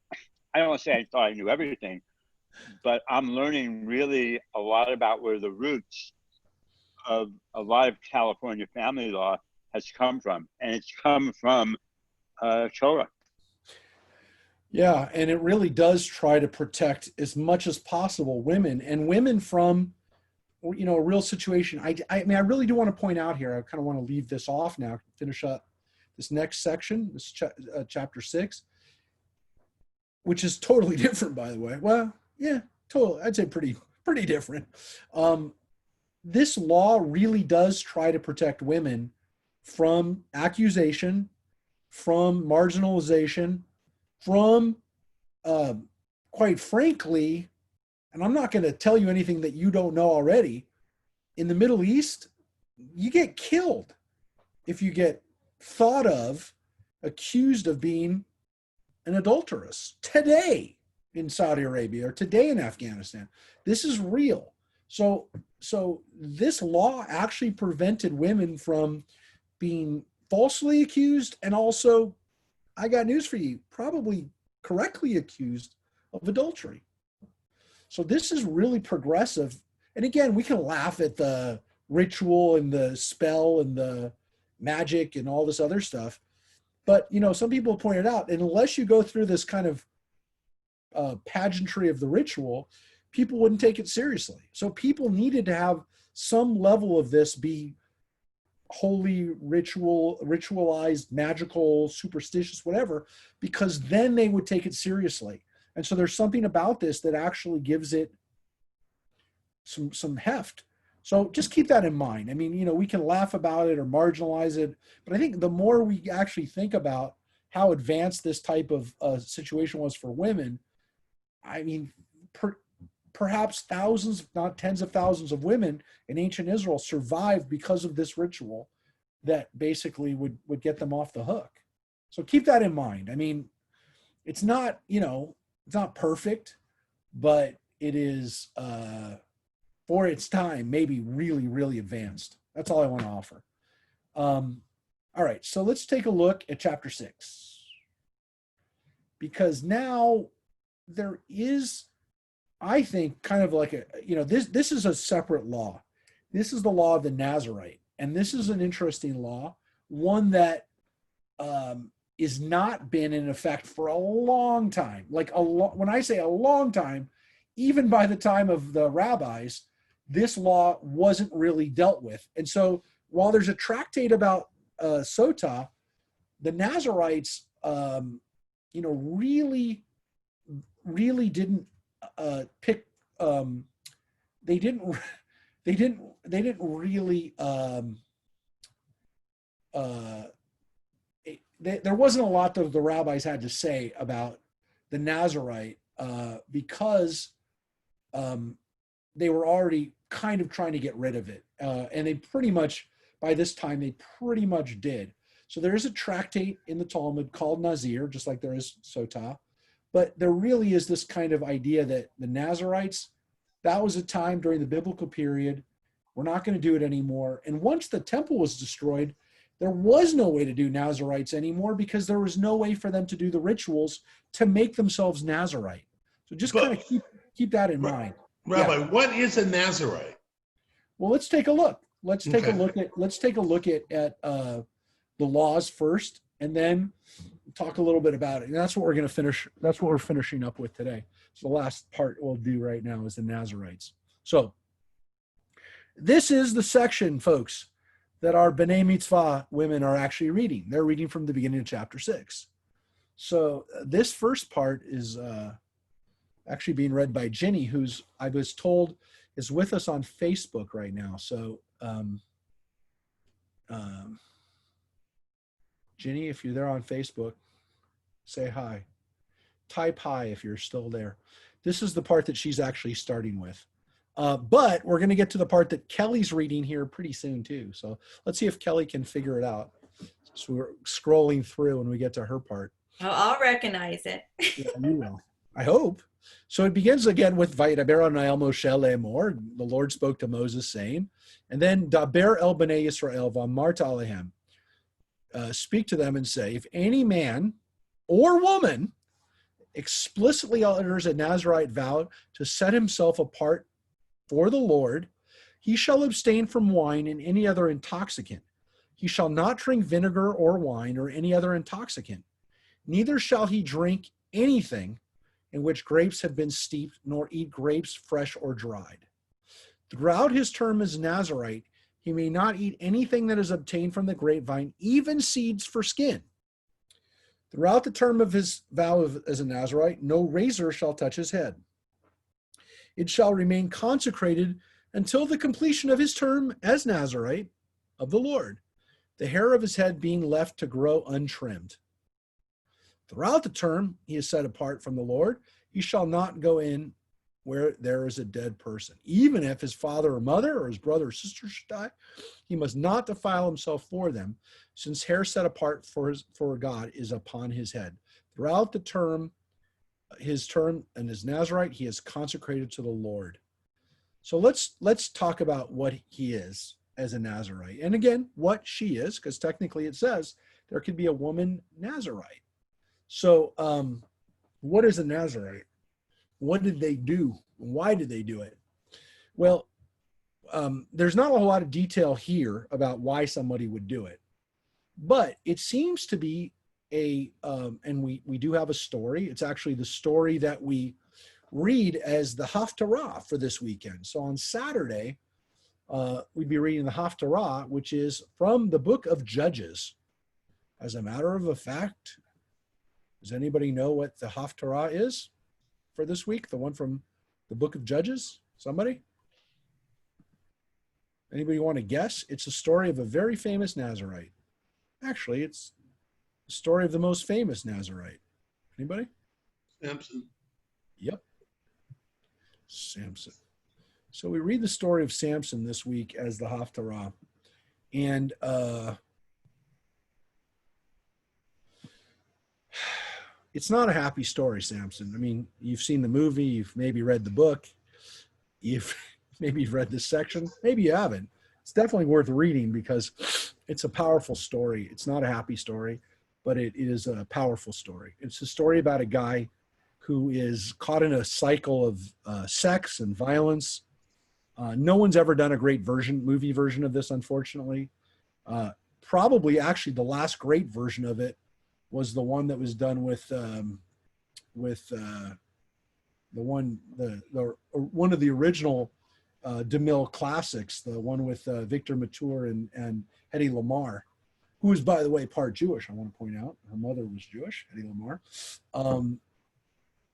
don't want to say I thought I knew everything, but I'm learning really a lot about where the roots of a lot of California family law has come from. And it's come from Torah. Yeah, and it really does try to protect as much as possible women, and women from, you know, a real situation. I mean, I really do want to point out here, I kind of want to leave this off now, finish up this next section, this chapter 6, which is totally different, by the way. Well, yeah, totally. I'd say pretty different. This law really does try to protect women from accusation, from marginalization, from, quite frankly, and I'm not going to tell you anything that you don't know already, in the Middle East, you get killed if you get thought of, accused of being an adulteress today in Saudi Arabia or today in Afghanistan. This is real. So this law actually prevented women from being falsely accused, and also, I got news for you, probably correctly accused of adultery. So this is really progressive. And again, we can laugh at the ritual and the spell and the magic and all this other stuff. But, you know, some people pointed out, unless you go through this kind of pageantry of the ritual, people wouldn't take it seriously. So people needed to have some level of this be holy, ritualized, magical, superstitious, whatever, because then they would take it seriously. And so there's something about this that actually gives it some heft. So just keep that in mind. I mean, you know, we can laugh about it or marginalize it, but I think the more we actually think about how advanced this type of situation was for women, I mean, perhaps thousands, if not tens of thousands of women in ancient Israel survived because of this ritual that basically would get them off the hook. So keep that in mind. I mean, it's not, you know, it's not perfect, but it is, for its time, maybe really, really advanced. That's all I want to offer. All right, so let's take a look at chapter 6. Because now there is, I think, kind of like a, you know, this is a separate law. This is the law of the Nazarite. And this is an interesting law, one that is not been in effect for a long time. Like when I say a long time, even by the time of the rabbis, this law wasn't really dealt with. And so while there's a tractate about Sotah, the Nazarites, you know, really didn't pick. They didn't really. There wasn't a lot that the rabbis had to say about the Nazarite because they were already kind of trying to get rid of it. And they pretty much, by this time, they pretty much did. So there is a tractate in the Talmud called Nazir, just like there is Sotah. But there really is this kind of idea that the Nazarites, that was a time during the biblical period, we're not going to do it anymore. And once the temple was destroyed, there was no way to do Nazarites anymore because there was no way for them to do the rituals to make themselves Nazarite. So just kind of keep that in mind. Rabbi, Yeah. what is a Nazarite? Well, let's take a look. Let's take a look at the laws first, and then talk a little bit about it. And that's what we're going to finish. That's what we're finishing up with today. So the last part we'll do right now is the Nazarites. So this is the section, folks, that our B'nai Mitzvah women are actually reading. They're reading from the beginning of chapter 6. So this first part is actually being read by Ginny, who's, I was told, is with us on Facebook right now. So Ginny, if you're there on Facebook, say hi. Type hi if you're still there. This is the part that she's actually starting with. But we're going to get to the part that Kelly's reading here pretty soon too. So let's see if Kelly can figure it out. So we're scrolling through when we get to her part. Oh, I'll recognize it. Yeah, you will. I hope. So it begins again with Vayidaber el Moshe le'emor. The Lord spoke to Moses, saying, and then Daber el bnei Yisrael v'amarta alehem. Speak to them and say, if any man or woman explicitly utters a Nazirite vow to set himself apart for the Lord, he shall abstain from wine and any other intoxicant. He shall not drink vinegar or wine or any other intoxicant. Neither shall he drink anything in which grapes have been steeped, nor eat grapes fresh or dried. Throughout his term as Nazirite, he may not eat anything that is obtained from the grapevine, even seeds for skin. Throughout the term of his vow as a Nazirite, no razor shall touch his head. It shall remain consecrated until the completion of his term as Nazirite of the Lord, the hair of his head being left to grow untrimmed. Throughout the term he is set apart from the Lord, he shall not go in where there is a dead person. Even if his father or mother or his brother or sister should die, he must not defile himself for them, since hair set apart for God is upon his head. Throughout the term, his term and his Nazirite, he is consecrated to the Lord. So let's talk about what he is as a Nazirite. And again, what she is, because technically it says there could be a woman Nazirite. So what is a Nazirite? What did they do? Why did they do it? Well, there's not a whole lot of detail here about why somebody would do it, but it seems to be and we do have a story. It's actually the story that we read as the Haftarah for this weekend. So on Saturday, we'd be reading the Haftarah, which is from the book of Judges. As a matter of fact, does anybody know what the Haftarah is for this week? The one from the book of Judges? Somebody? Anybody want to guess? It's a story of a very famous Nazirite. Actually, it's the story of the most famous Nazirite. Anybody? Samson. Yep. Samson. So we read the story of Samson this week as the Haftarah. And it's not a happy story, Samson. I mean, you've seen the movie, you've maybe read the book, maybe you've read this section, maybe you haven't. It's definitely worth reading because it's a powerful story. It's not a happy story, but it is a powerful story. It's a story about a guy who is caught in a cycle of sex and violence. No one's ever done a great movie version of this, unfortunately. Probably actually the last great version of it was the one that was done with one of the original DeMille classics, the one with Victor Mature and Hedy Lamarr, who is, by the way, part Jewish. I want to point out her mother was Jewish, Hedy Lamarr.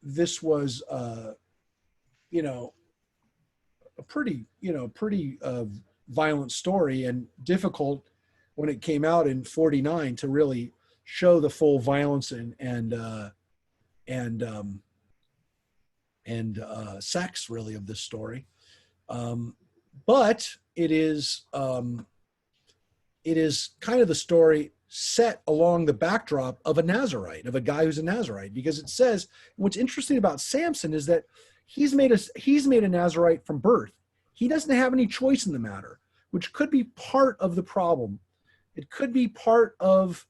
This was, a pretty violent story and difficult when it came out in '49 to really show the full violence and sex really of this story. But it is kind of the story set along the backdrop of a Nazirite, of a guy who's a Nazirite, because it says, what's interesting about Samson is that he's made a Nazirite from birth. He doesn't have any choice in the matter, which could be part of the problem. It could be part of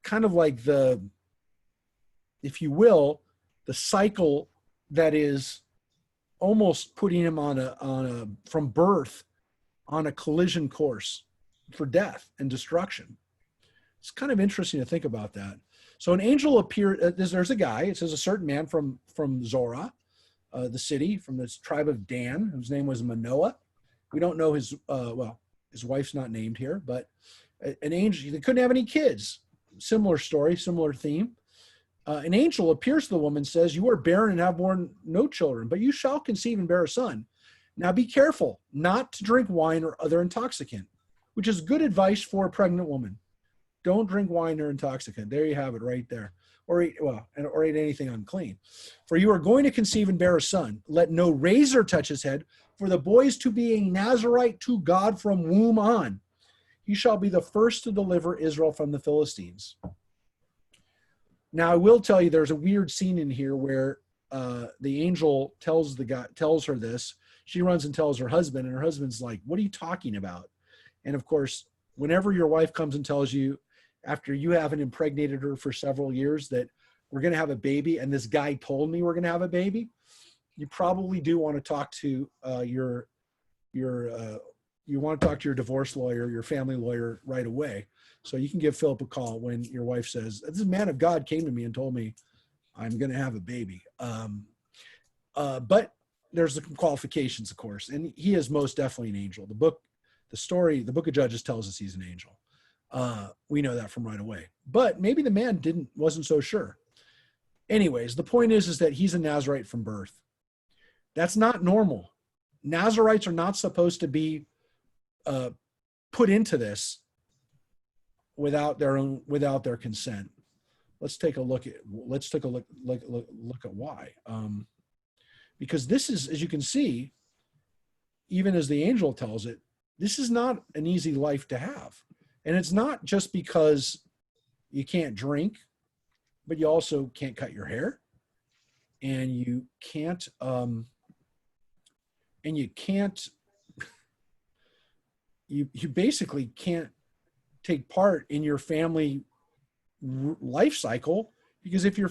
kind of like if you will, the cycle that is almost putting him from birth on a collision course for death and destruction. It's kind of interesting to think about that. So an angel appeared, there's a guy, it says a certain man from Zorah, the city, from this tribe of Dan, whose name was Manoah. We don't know his wife's not named here, but an angel, they couldn't have any kids. Similar story, similar theme. An angel appears to the woman, says, you are barren and have borne no children, but you shall conceive and bear a son. Now be careful not to drink wine or other intoxicant, which is good advice for a pregnant woman. Don't drink wine or intoxicant. There you have it right there. Or eat anything unclean. For you are going to conceive and bear a son. Let no razor touch his head, for the boy is to be a Nazirite to God from womb on. He shall be the first to deliver Israel from the Philistines. Now, I will tell you there's a weird scene in here where the angel tells her this. She runs and tells her husband, and her husband's like, "What are you talking about?" And of course, whenever your wife comes and tells you, after you haven't impregnated her for several years, that we're going to have a baby, and this guy told me we're going to have a baby, you probably do want to talk to your divorce lawyer, your family lawyer right away. So you can give Philip a call when your wife says, "This man of God came to me and told me I'm going to have a baby." But there's the qualifications, of course, and he is most definitely an angel. The book of Judges tells us he's an angel. We know that from right away. But maybe the man wasn't so sure. Anyways, the point is that he's a Nazarite from birth. That's not normal. Nazarites are not supposed to be put into this without their consent. Let's take a look at why. Because this is, as you can see, even as the angel tells it, this is not an easy life to have. And it's not just because you can't drink, but you also can't cut your hair, and you basically can't take part in your family life cycle, because if your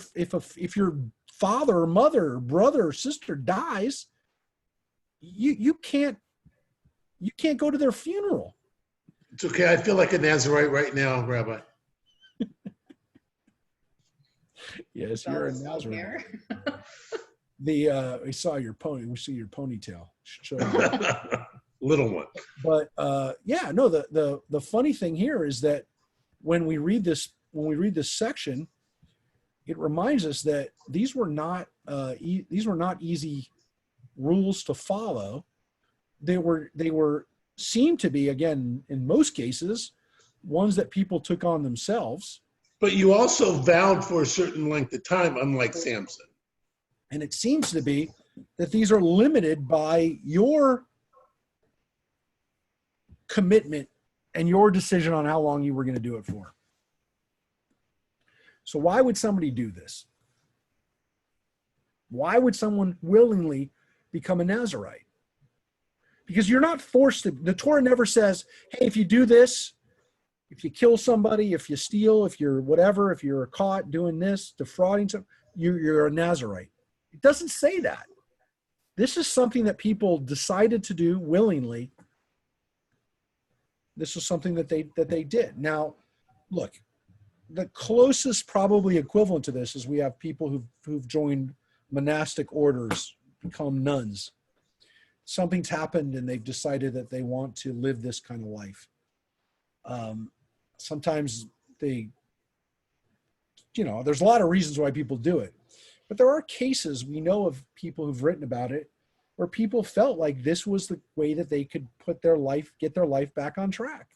father or mother or brother or sister dies, you can't go to their funeral. It's okay. I feel like a Nazarite right now, Rabbi. Yes, you're a Nazarite. We saw your pony. We see your ponytail. Little one. But the funny thing here is that when we read this section, it reminds us that these were not easy rules to follow. They seemed to be, again, in most cases, ones that people took on themselves. But you also vowed for a certain length of time, unlike Samson. And it seems to be that these are limited by your commitment and your decision on how long you were going to do it for. So why would somebody do this? Why would someone willingly become a Nazarite? Because you're not forced to. The Torah never says, hey, if you do this, if you kill somebody, if you steal, if you're whatever, if you're caught doing this, defrauding something, you're a Nazarite. It doesn't say that. This is something that people decided to do willingly. This is something that they did. Now, look, the closest probably equivalent to this is we have people who've joined monastic orders, become nuns. Something's happened and they've decided that they want to live this kind of life. Sometimes there's a lot of reasons why people do it. But there are cases, we know of people who've written about it, where people felt like this was the way that they could get their life back on track.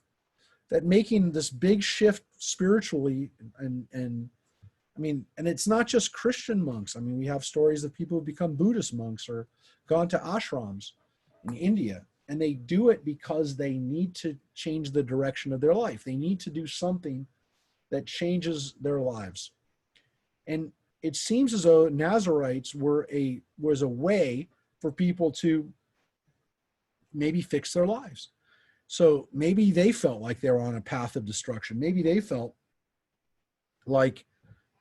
That making this big shift spiritually, and it's not just Christian monks. I mean, we have stories of people who've become Buddhist monks or gone to ashrams in India, and they do it because they need to change the direction of their life. They need to do something that changes their lives. And it seems as though Nazarites was a way for people to maybe fix their lives. So maybe they felt like they were on a path of destruction. Maybe they felt like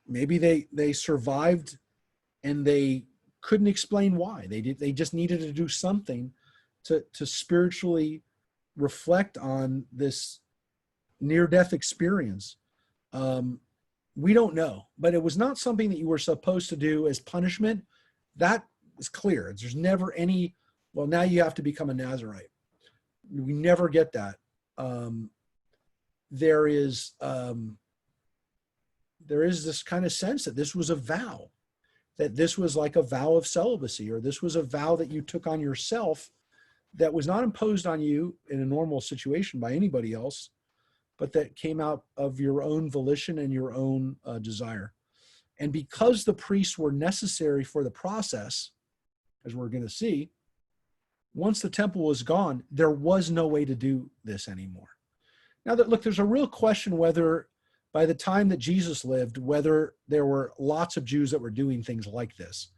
maybe they survived and they couldn't explain why. They just needed to do something to spiritually reflect on this near-death experience. We don't know, but it was not something that you were supposed to do as punishment. That is clear. There's never any, well, now you have to become a Nazarite. We never get that. There is this kind of sense that this was a vow, that this was like a vow of celibacy, or this was a vow that you took on yourself that was not imposed on you in a normal situation by anybody else, but that came out of your own volition and your own desire. And because the priests were necessary for the process, as we're going to see, once the temple was gone, there was no way to do this anymore. Now, there's a real question whether by the time that Jesus lived, whether there were lots of Jews that were doing things like this.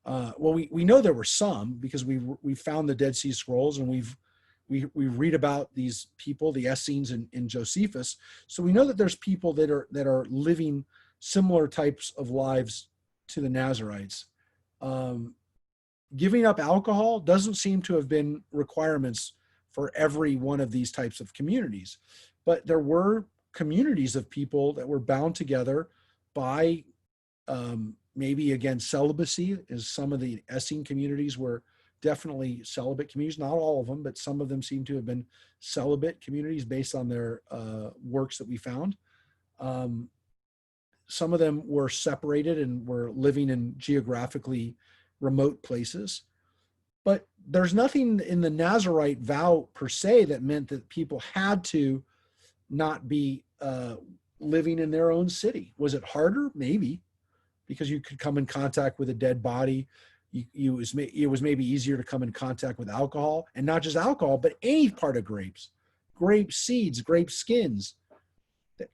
well, we know there were some because we found the Dead Sea Scrolls, and we read about these people, the Essenes in Josephus. So we know that there's people that are living similar types of lives to the Nazarites. Giving up alcohol doesn't seem to have been requirements for every one of these types of communities, but there were communities of people that were bound together by maybe again celibacy, as some of the Essene communities were definitely celibate communities. Not all of them, but some of them seem to have been celibate communities based on their works that we found. Some of them were separated and were living in geographically remote places. But there's nothing in the Nazarite vow per se that meant that people had to not be living in their own city. Was it harder? Maybe, because you could come in contact with a dead body. It was maybe easier to come in contact with alcohol, and not just alcohol, but any part of grapes, grape seeds, grape skins.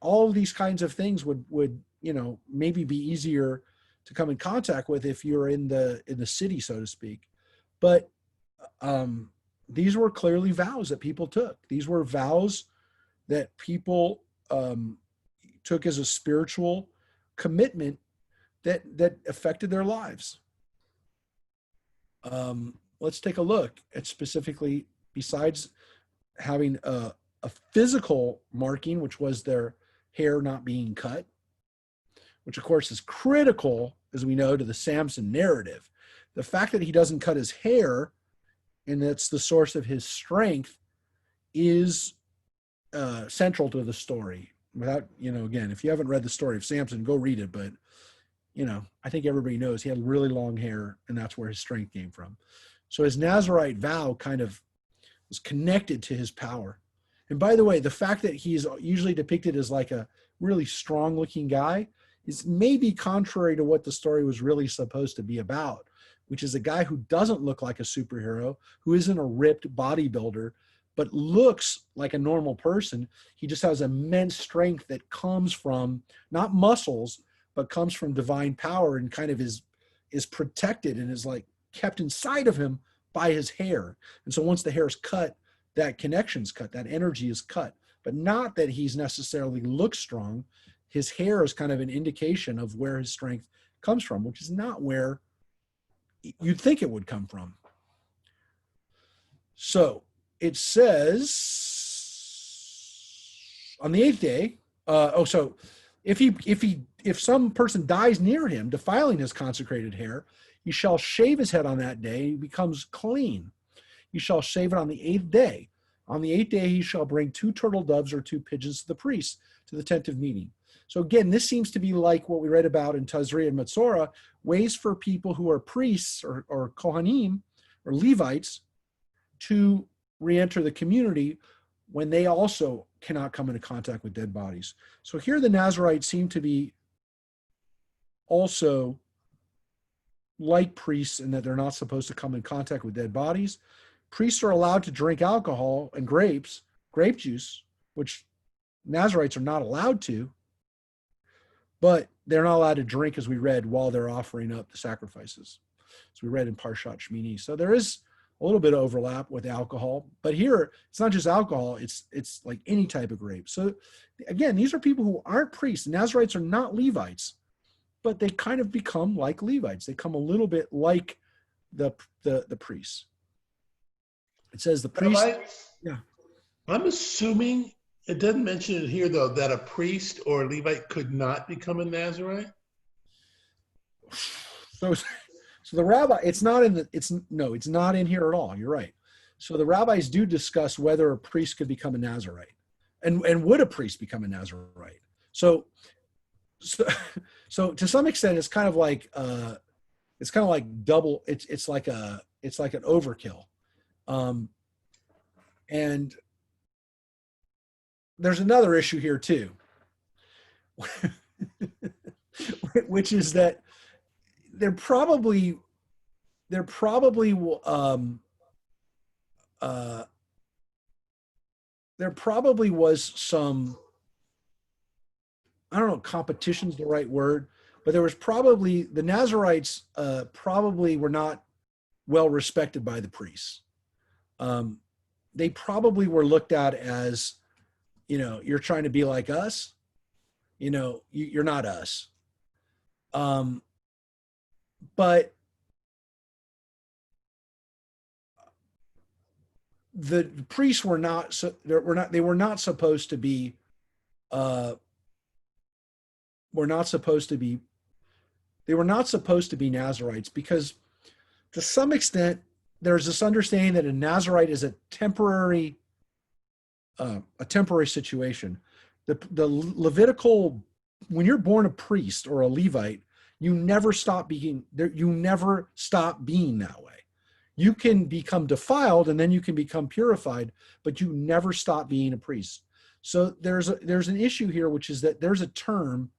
All of these kinds of things would maybe be easier to come in contact with if you're in the city, so to speak. But these were clearly vows that people took. These were vows that people took as a spiritual commitment that affected their lives. Let's take a look at specifically, besides having a physical marking, which was their hair not being cut, which of course is critical, as we know, to the Samson narrative. The fact that he doesn't cut his hair, and that's the source of his strength, is central to the story. Without, again, if you haven't read the story of Samson, go read it. But, I think everybody knows he had really long hair, and that's where his strength came from. So his Nazarite vow kind of was connected to his power. And by the way, the fact that he's usually depicted as like a really strong looking guy is maybe contrary to what the story was really supposed to be about, which is a guy who doesn't look like a superhero, who isn't a ripped bodybuilder, but looks like a normal person. He just has immense strength that comes from not muscles, but comes from divine power, and kind of is protected and is like kept inside of him by his hair. And so once the hair is cut, that connection's cut, that energy is cut. But not that he's necessarily looks strong. His hair is kind of an indication of where his strength comes from, which is not where you'd think it would come from. So it says on the 8th day, so if some person dies near him, defiling his consecrated hair, he shall shave his head on that day. He becomes clean. He shall shave it on the 8th day. On the 8th day, he shall bring 2 turtle doves or 2 pigeons to the priest, to the tent of meeting. So again, this seems to be like what we read about in Tazria and Metzora, ways for people who are priests or Kohanim or Levites to re-enter the community when they also cannot come into contact with dead bodies. So here the Nazarites seem to be also like priests in that they're not supposed to come in contact with dead bodies. Priests are allowed to drink alcohol and grape juice, which Nazarites are not allowed to, but they're not allowed to drink, as we read, while they're offering up the sacrifices. So we read in Parshat Shmini. So there is a little bit of overlap with alcohol, but here it's not just alcohol, it's like any type of grape. So again, these are people who aren't priests. Nazarites are not Levites, but they kind of become like Levites. They come a little bit like the priests. It says the priest. Yeah. I'm assuming, it doesn't mention it here though, that a priest or a Levite could not become a Nazarite. So the rabbi, it's not in here at all. You're right. So the rabbis do discuss whether a priest could become a Nazarite, and would a priest become a Nazarite. So to some extent, it's kind of like double. It's like an overkill. And there's another issue here too, which is that there probably was some, I don't know, competition's the right word, but there was probably the Nazarites probably were not well respected by the priests. They probably were looked at as, you're trying to be like us, you're not us. But the priests were not, they were not supposed to be, they were not supposed to be Nazarites, because to some extent there's this understanding that a Nazarite is a temporary situation. The Levitical, when you're born a priest or a Levite, you never stop being there. You never stop being that way. You can become defiled and then you can become purified, but you never stop being a priest. So there's an issue here, which is that there's a term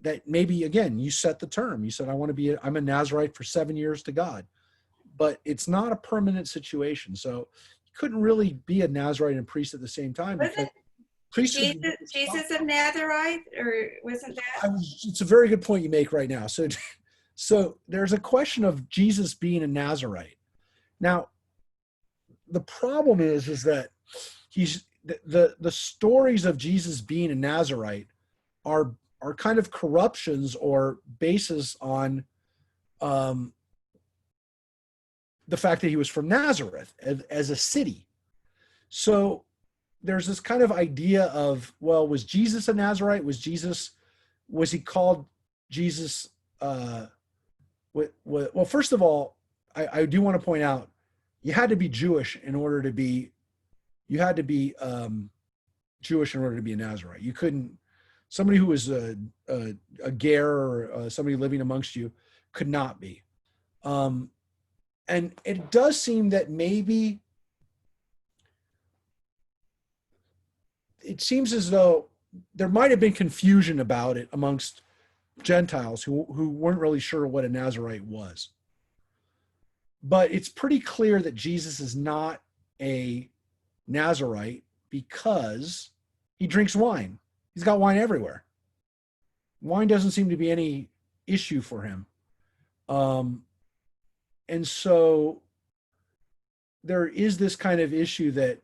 that maybe, again, you set the term. You said, I'm a Nazarite for 7 years to God, but it's not a permanent situation. So you couldn't really be a Nazarite and a priest at the same time. Wasn't Jesus a Nazarite, or wasn't that? It's a very good point you make right now. So there's a question of Jesus being a Nazarite. Now, the problem is that he's the stories of Jesus being a Nazarite are kind of corruptions or bases on the fact that he was from Nazareth as a city. So there's this kind of idea of, well, was Jesus a Nazarite? Was he called Jesus? Well, first of all, I do want to point out, you had to be Jewish in order to be, Jewish in order to be a Nazarite. You couldn't, somebody who was a ger or somebody living amongst you could not be. And it does seem that maybe, it seems as though there might have been confusion about it amongst Gentiles who weren't really sure what a Nazarite was. But it's pretty clear that Jesus is not a Nazarite because he drinks wine. He's got wine everywhere. Wine doesn't seem to be any issue for him. And so there is this kind of issue that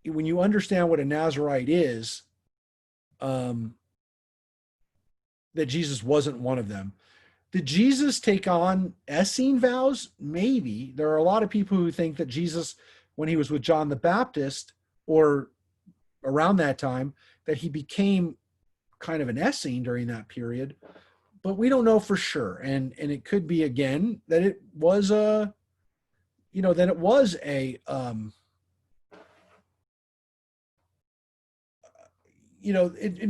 when you understand what a Nazarite is, that Jesus wasn't one of them. Did Jesus take on Essene vows? Maybe. There are a lot of people who think that Jesus, when he was with John the Baptist, or around that time, that he became kind of an Essene during that period, but we don't know for sure. And it could be, again, that it was it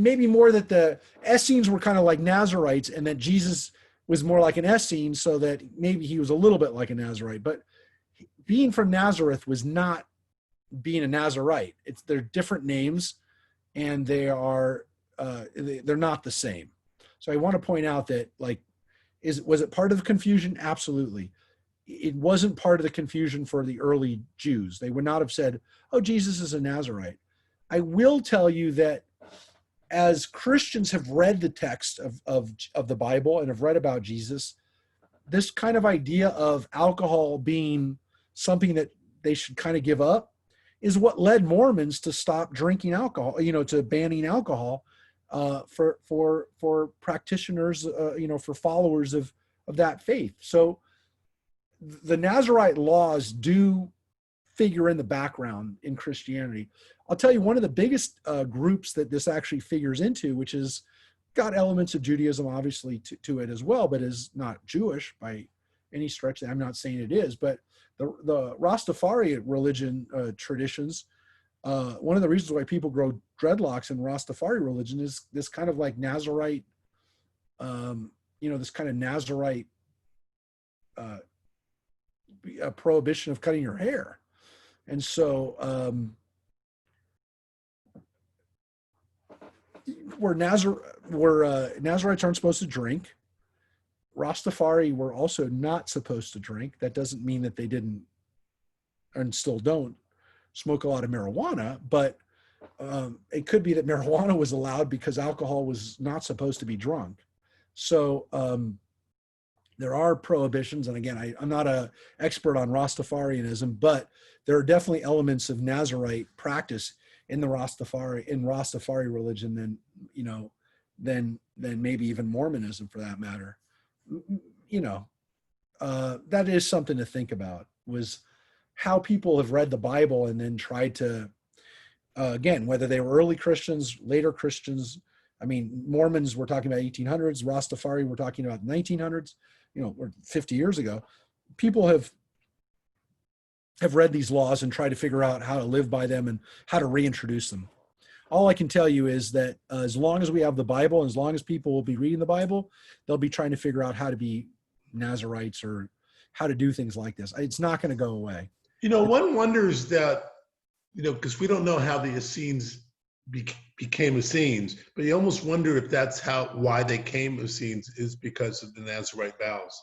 may be more that the Essenes were kind of like Nazarites and that Jesus was more like an Essene, so that maybe he was a little bit like a Nazarite. But being from Nazareth was not being a Nazarite. They're different names, and they're not the same. So I want to point out that, was it part of the confusion? Absolutely. It wasn't part of the confusion for the early Jews. They would not have said, "Oh, Jesus is a Nazarite." I will tell you that as Christians have read the text of the Bible and have read about Jesus, this kind of idea of alcohol being something that they should kind of give up is what led Mormons to stop drinking alcohol, to banning alcohol for practitioners, for followers of that faith. So the Nazarite laws do figure in the background in Christianity. I'll tell you, one of the biggest groups that this actually figures into, which has got elements of Judaism obviously to it as well, but is not Jewish by any stretch. I'm not saying it is, but the Rastafari religion traditions, one of the reasons why people grow dreadlocks in Rastafari religion is this kind of like Nazarite, this kind of Nazarite prohibition of cutting your hair. And so where Nazarites aren't supposed to drink, Rastafari were also not supposed to drink. That doesn't mean that they didn't and still don't smoke a lot of marijuana, but it could be that marijuana was allowed because alcohol was not supposed to be drunk. So there are prohibitions, and again, I'm not an expert on Rastafarianism, but there are definitely elements of Nazarite practice in the Rastafari religion than than maybe even Mormonism for that matter. You know, that is something to think about. Was how people have read the Bible and then tried to, again, whether they were early Christians, later Christians. I mean, Mormons were talking about 1800s, Rastafari we're talking about 1900s, or 50 years ago. People have read these laws and tried to figure out how to live by them and how to reintroduce them. All I can tell you is that as long as we have the Bible, as long as people will be reading the Bible, they'll be trying to figure out how to be Nazarites or how to do things like this. It's not going to go away. One wonders that, because we don't know how the Essenes became Essenes, but you almost wonder if that's why they came Essenes is because of the Nazarite vows.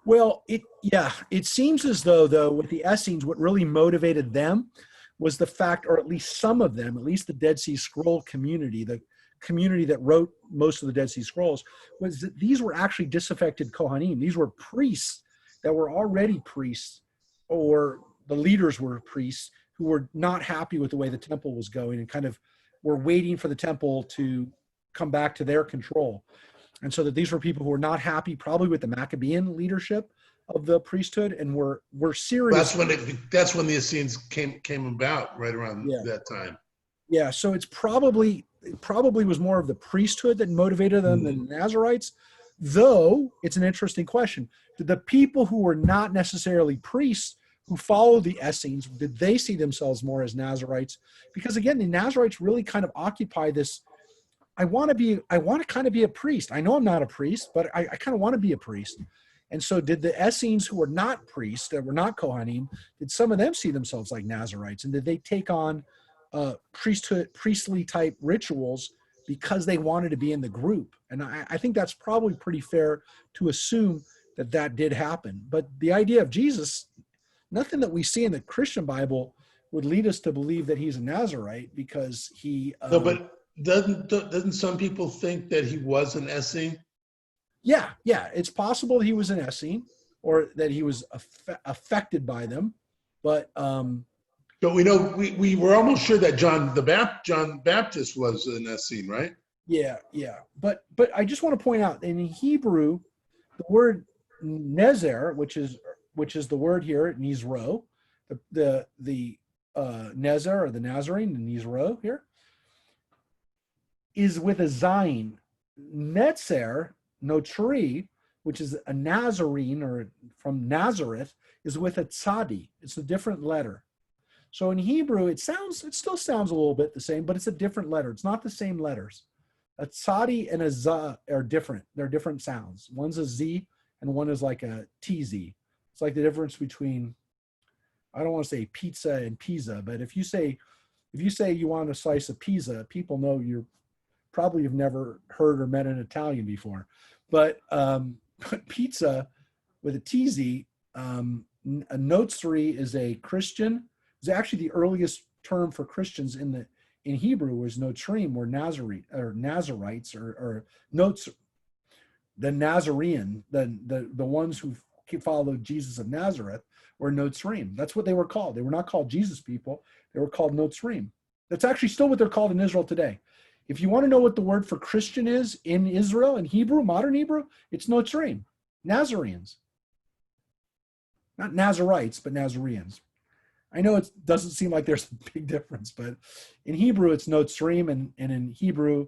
Well, it seems as though with the Essenes, what really motivated them was the fact, or at least some of them, at least the Dead Sea Scroll community, the community that wrote most of the Dead Sea Scrolls, was that these were actually disaffected Kohanim. These were priests that were already priests, or the leaders were priests who were not happy with the way the temple was going and kind of were waiting for the temple to come back to their control. And so that these were people who were not happy probably with the Maccabean leadership of the priesthood and were serious. That's when the Essenes came about, right around that time. Yeah, so it probably was more of the priesthood that motivated them than the Nazarites, though it's an interesting question. Did the people who were not necessarily priests who followed the Essenes, did they see themselves more as Nazarites? Because again, the Nazarites really kind of occupy this, I want to kind of be a priest. I know I'm not a priest, but I kind of want to be a priest. And so did the Essenes who were not priests, that were not Kohanim, did some of them see themselves like Nazarites? And did they take on priestly type rituals because they wanted to be in the group? And I think that's probably pretty fair to assume that did happen. But the idea of Jesus, nothing that we see in the Christian Bible would lead us to believe that he's a Nazarite because he... No, but doesn't some people think that he was an Essene? Yeah, it's possible that he was an Essene or that he was affected by them, but we know we were almost sure that John Baptist was an Essene, right? Yeah. But I just want to point out in Hebrew, the word Nezer, which is the word here, Nizro, the Nezer or the Nazarene, the Nizro here, is with a Zayin. Netzer, Notri, which is a Nazarene or from Nazareth, is with a Tzadi. It's a different letter. So in Hebrew, it still sounds a little bit the same, but it's a different letter. It's not the same letters. A Tzadi and a Za are different. They're different sounds. One's a Z and one is like a TZ. It's like the difference between, I don't want to say pizza and pizza, but if you say you want a slice of pizza, people know you're probably have never heard or met an Italian before. But pizza with a TZ, a Notzri is a Christian. It's actually the earliest term for Christians in Hebrew was Notrim, or Nazarites, or Notes, the Nazarene, the ones who followed Jesus of Nazareth were Notzrim. That's what they were called. They were not called Jesus people. They were called Notzrim. That's actually still what they're called in Israel today. If you want to know what the word for Christian is in Israel, in Hebrew, modern Hebrew, it's Notzrim, Nazarenes. Not Nazarites, but Nazareans. I know it doesn't seem like there's a big difference, but in Hebrew, it's Notzrim, and in Hebrew,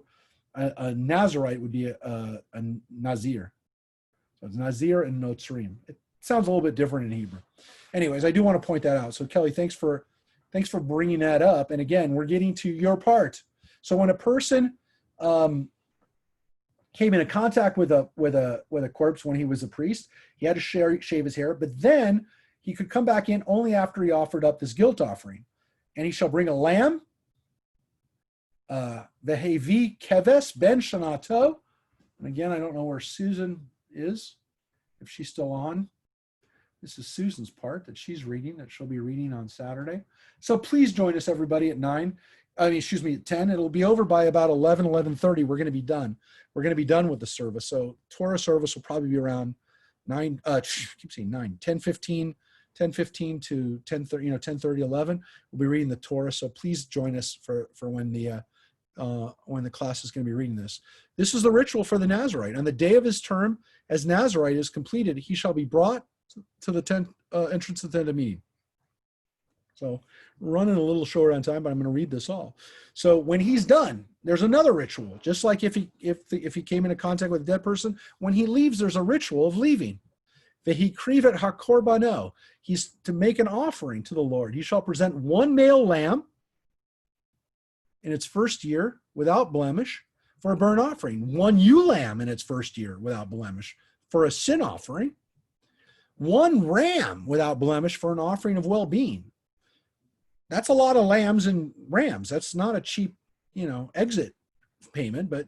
a Nazarite would be a Nazir. So it's Nazir and Notzrim. It sounds a little bit different in Hebrew. Anyways, I do want to point that out. So Kelly, thanks for bringing that up. And again, we're getting to your part. So when a person came into contact with a corpse when he was a priest, he had to shave his hair, but then he could come back in only after he offered up this guilt offering. And he shall bring a lamb, Vehevi keves ben shanato. And again, I don't know where Susan is, if she's still on. This is Susan's part that she's reading, that she'll be reading on Saturday. So please join us, everybody, at 9. excuse me, 10. It'll be over by about 11:30. We're going to be done. We're going to be done with the service. So Torah service will probably be around 9, keep saying 9, 10:15 to 10:30, 10:30, 11. We'll be reading the Torah. So please join us for when the class is going to be reading this. This is the ritual for the Nazarite. On the day of his term as Nazarite is completed, he shall be brought to the tent, entrance of the tent of meeting. So running a little short on time, but I'm going to read this all. So when he's done, there's another ritual. Just like if he came into contact with a dead person, when he leaves, there's a ritual of leaving. Vehi krivet hakorbano. He's to make an offering to the Lord. He shall present one male lamb in its first year without blemish for a burnt offering, one ewe lamb in its first year without blemish for a sin offering, one ram without blemish for an offering of well-being. That's a lot of lambs and rams. That's not a cheap, exit payment, but,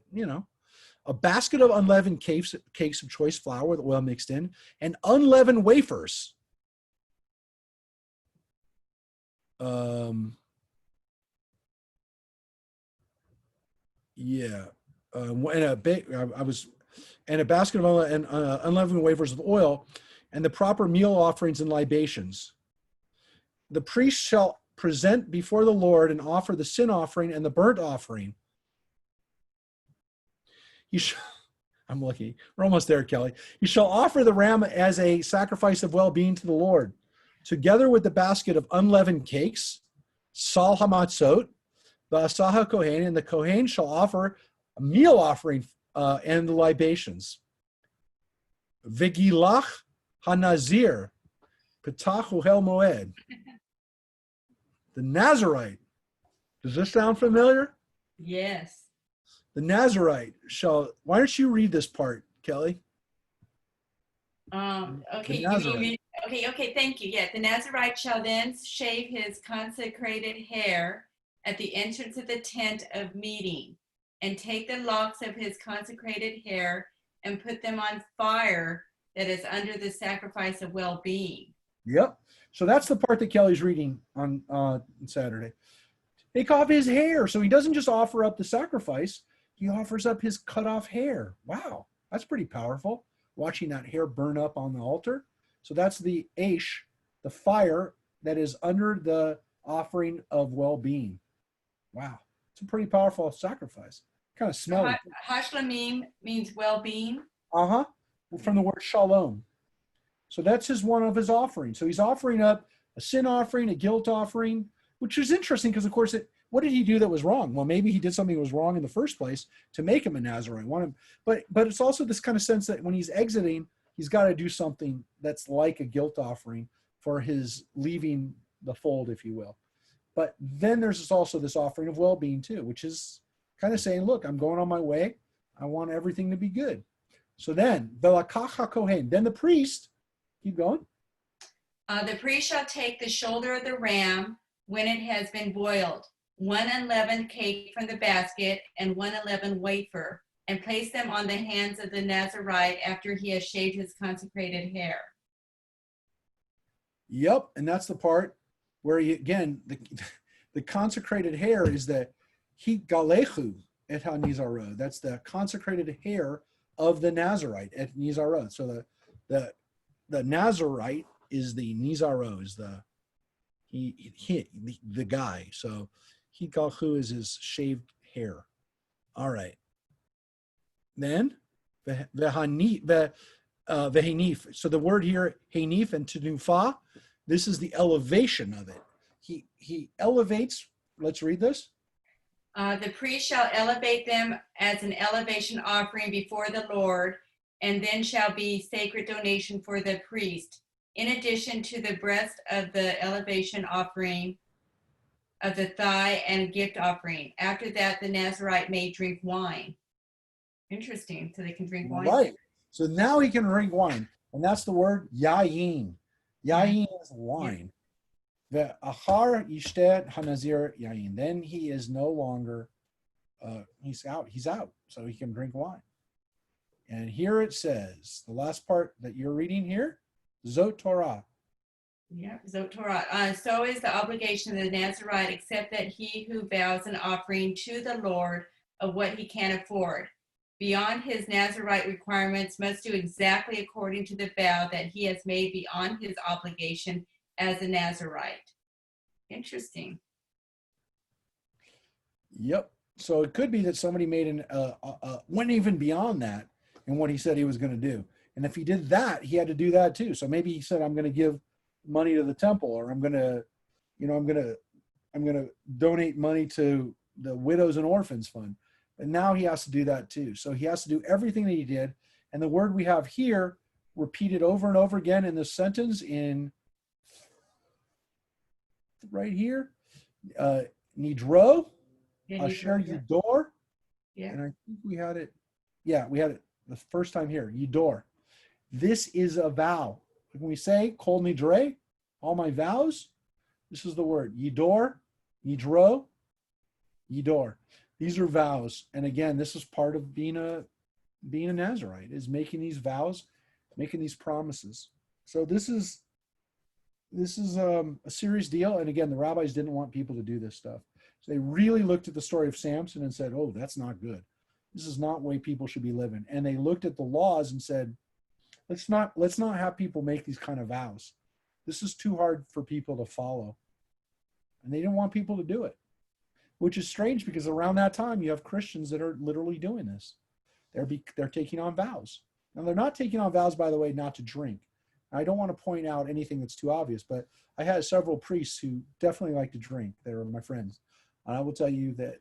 a basket of unleavened cakes of choice flour with oil mixed in, and unleavened wafers. And a basket of unleavened wafers with oil, and the proper meal offerings and libations. The priest shall present before the Lord and offer the sin offering and the burnt offering. I'm lucky. We're almost there, Kelly. You shall offer the ram as a sacrifice of well-being to the Lord, together with the basket of unleavened cakes, sal hamatzot, the asaha kohen, and the kohen shall offer a meal offering and the libations. Vigilach hanazir, petachu hel moed. The Nazarite. Does this sound familiar? Yes. The Nazarite shall. Why don't you read this part, Kelly? Okay. Okay. Thank you. Yeah. The Nazarite shall then shave his consecrated hair at the entrance of the tent of meeting, and take the locks of his consecrated hair and put them on fire that is under the sacrifice of well-being. Yep. So that's the part that Kelly's reading on Saturday. Take off his hair. So he doesn't just offer up the sacrifice. He offers up his cut off hair. Wow. That's pretty powerful. Watching that hair burn up on the altar. So that's the Aish, the fire that is under the offering of well-being. Wow. It's a pretty powerful sacrifice. Kind of smelly. Hashlamim means well-being. Uh-huh. From the word shalom. So that's one of his offerings. So he's offering up a sin offering, a guilt offering, which is interesting because, of course, what did he do that was wrong? Well, maybe he did something that was wrong in the first place to make him a Nazarite. But it's also this kind of sense that when he's exiting, he's got to do something that's like a guilt offering for his leaving the fold, if you will. But then there's also this offering of well-being too, which is kind of saying, look, I'm going on my way. I want everything to be good. So then, velakach kohen, then the priest, keep going. The priest shall take the shoulder of the ram when it has been boiled, one unleavened cake from the basket and one unleavened wafer, and place them on the hands of the Nazarite after he has shaved his consecrated hair. Yep, and that's the part where the consecrated hair is the hit galechu et ha-nizaro. That's the consecrated hair of the Nazarite et nizaro. So the Nazarite is the nizaro, is the guy. So hit galechu is his shaved hair. All right. Then vehanif. So the word here, hanif and tenufa, this is the elevation of it. He elevates. Let's read this. The priest shall elevate them as an elevation offering before the Lord, and then shall be sacred donation for the priest, in addition to the breast of the elevation offering of the thigh and gift offering. After that, the Nazarite may drink wine. Interesting. So they can drink wine. Right. So now he can drink wine. And that's the word yayin. Yayin is wine. The achar yishtet hanazir yayin. Then he is no longer, he's out. So he can drink wine. And here it says, the last part that you're reading here, Zot Torah. Yeah, Torah. So is the obligation of the Nazarite, except that he who vows an offering to the Lord of what he can afford, beyond his Nazarite requirements, must do exactly according to the vow that he has made beyond his obligation as a Nazarite. Interesting. Yep. So it could be that somebody made went even beyond that in what he said he was going to do. And if he did that, he had to do that too. So maybe he said, I'm going to give money to the temple, or I'm going to donate money to the widows and orphans fund. And now he has to do that too. So he has to do everything that he did. And the word we have here repeated over and over again in this sentence in right here, Nidro, Asher Yudor. Yeah. And I think we had it. Yeah, we had it the first time here, Yudor. This is a vow. When we say Kol Nidre, all my vows, this is the word. Yidor, Yidro, Yidor. These are vows. And again, this is part of being a Nazarite, is making these vows, making these promises. So this is a serious deal. And again, the rabbis didn't want people to do this stuff. So they really looked at the story of Samson and said, oh, that's not good. This is not the way people should be living. And they looked at the laws and said, let's not have people make these kind of vows. This is too hard for people to follow. And they didn't want people to do it, which is strange because around that time you have Christians that are literally doing this. They're taking on vows. Now they're not taking on vows, by the way, not to drink. I don't want to point out anything that's too obvious, but I had several priests who definitely like to drink. They're my friends. And I will tell you that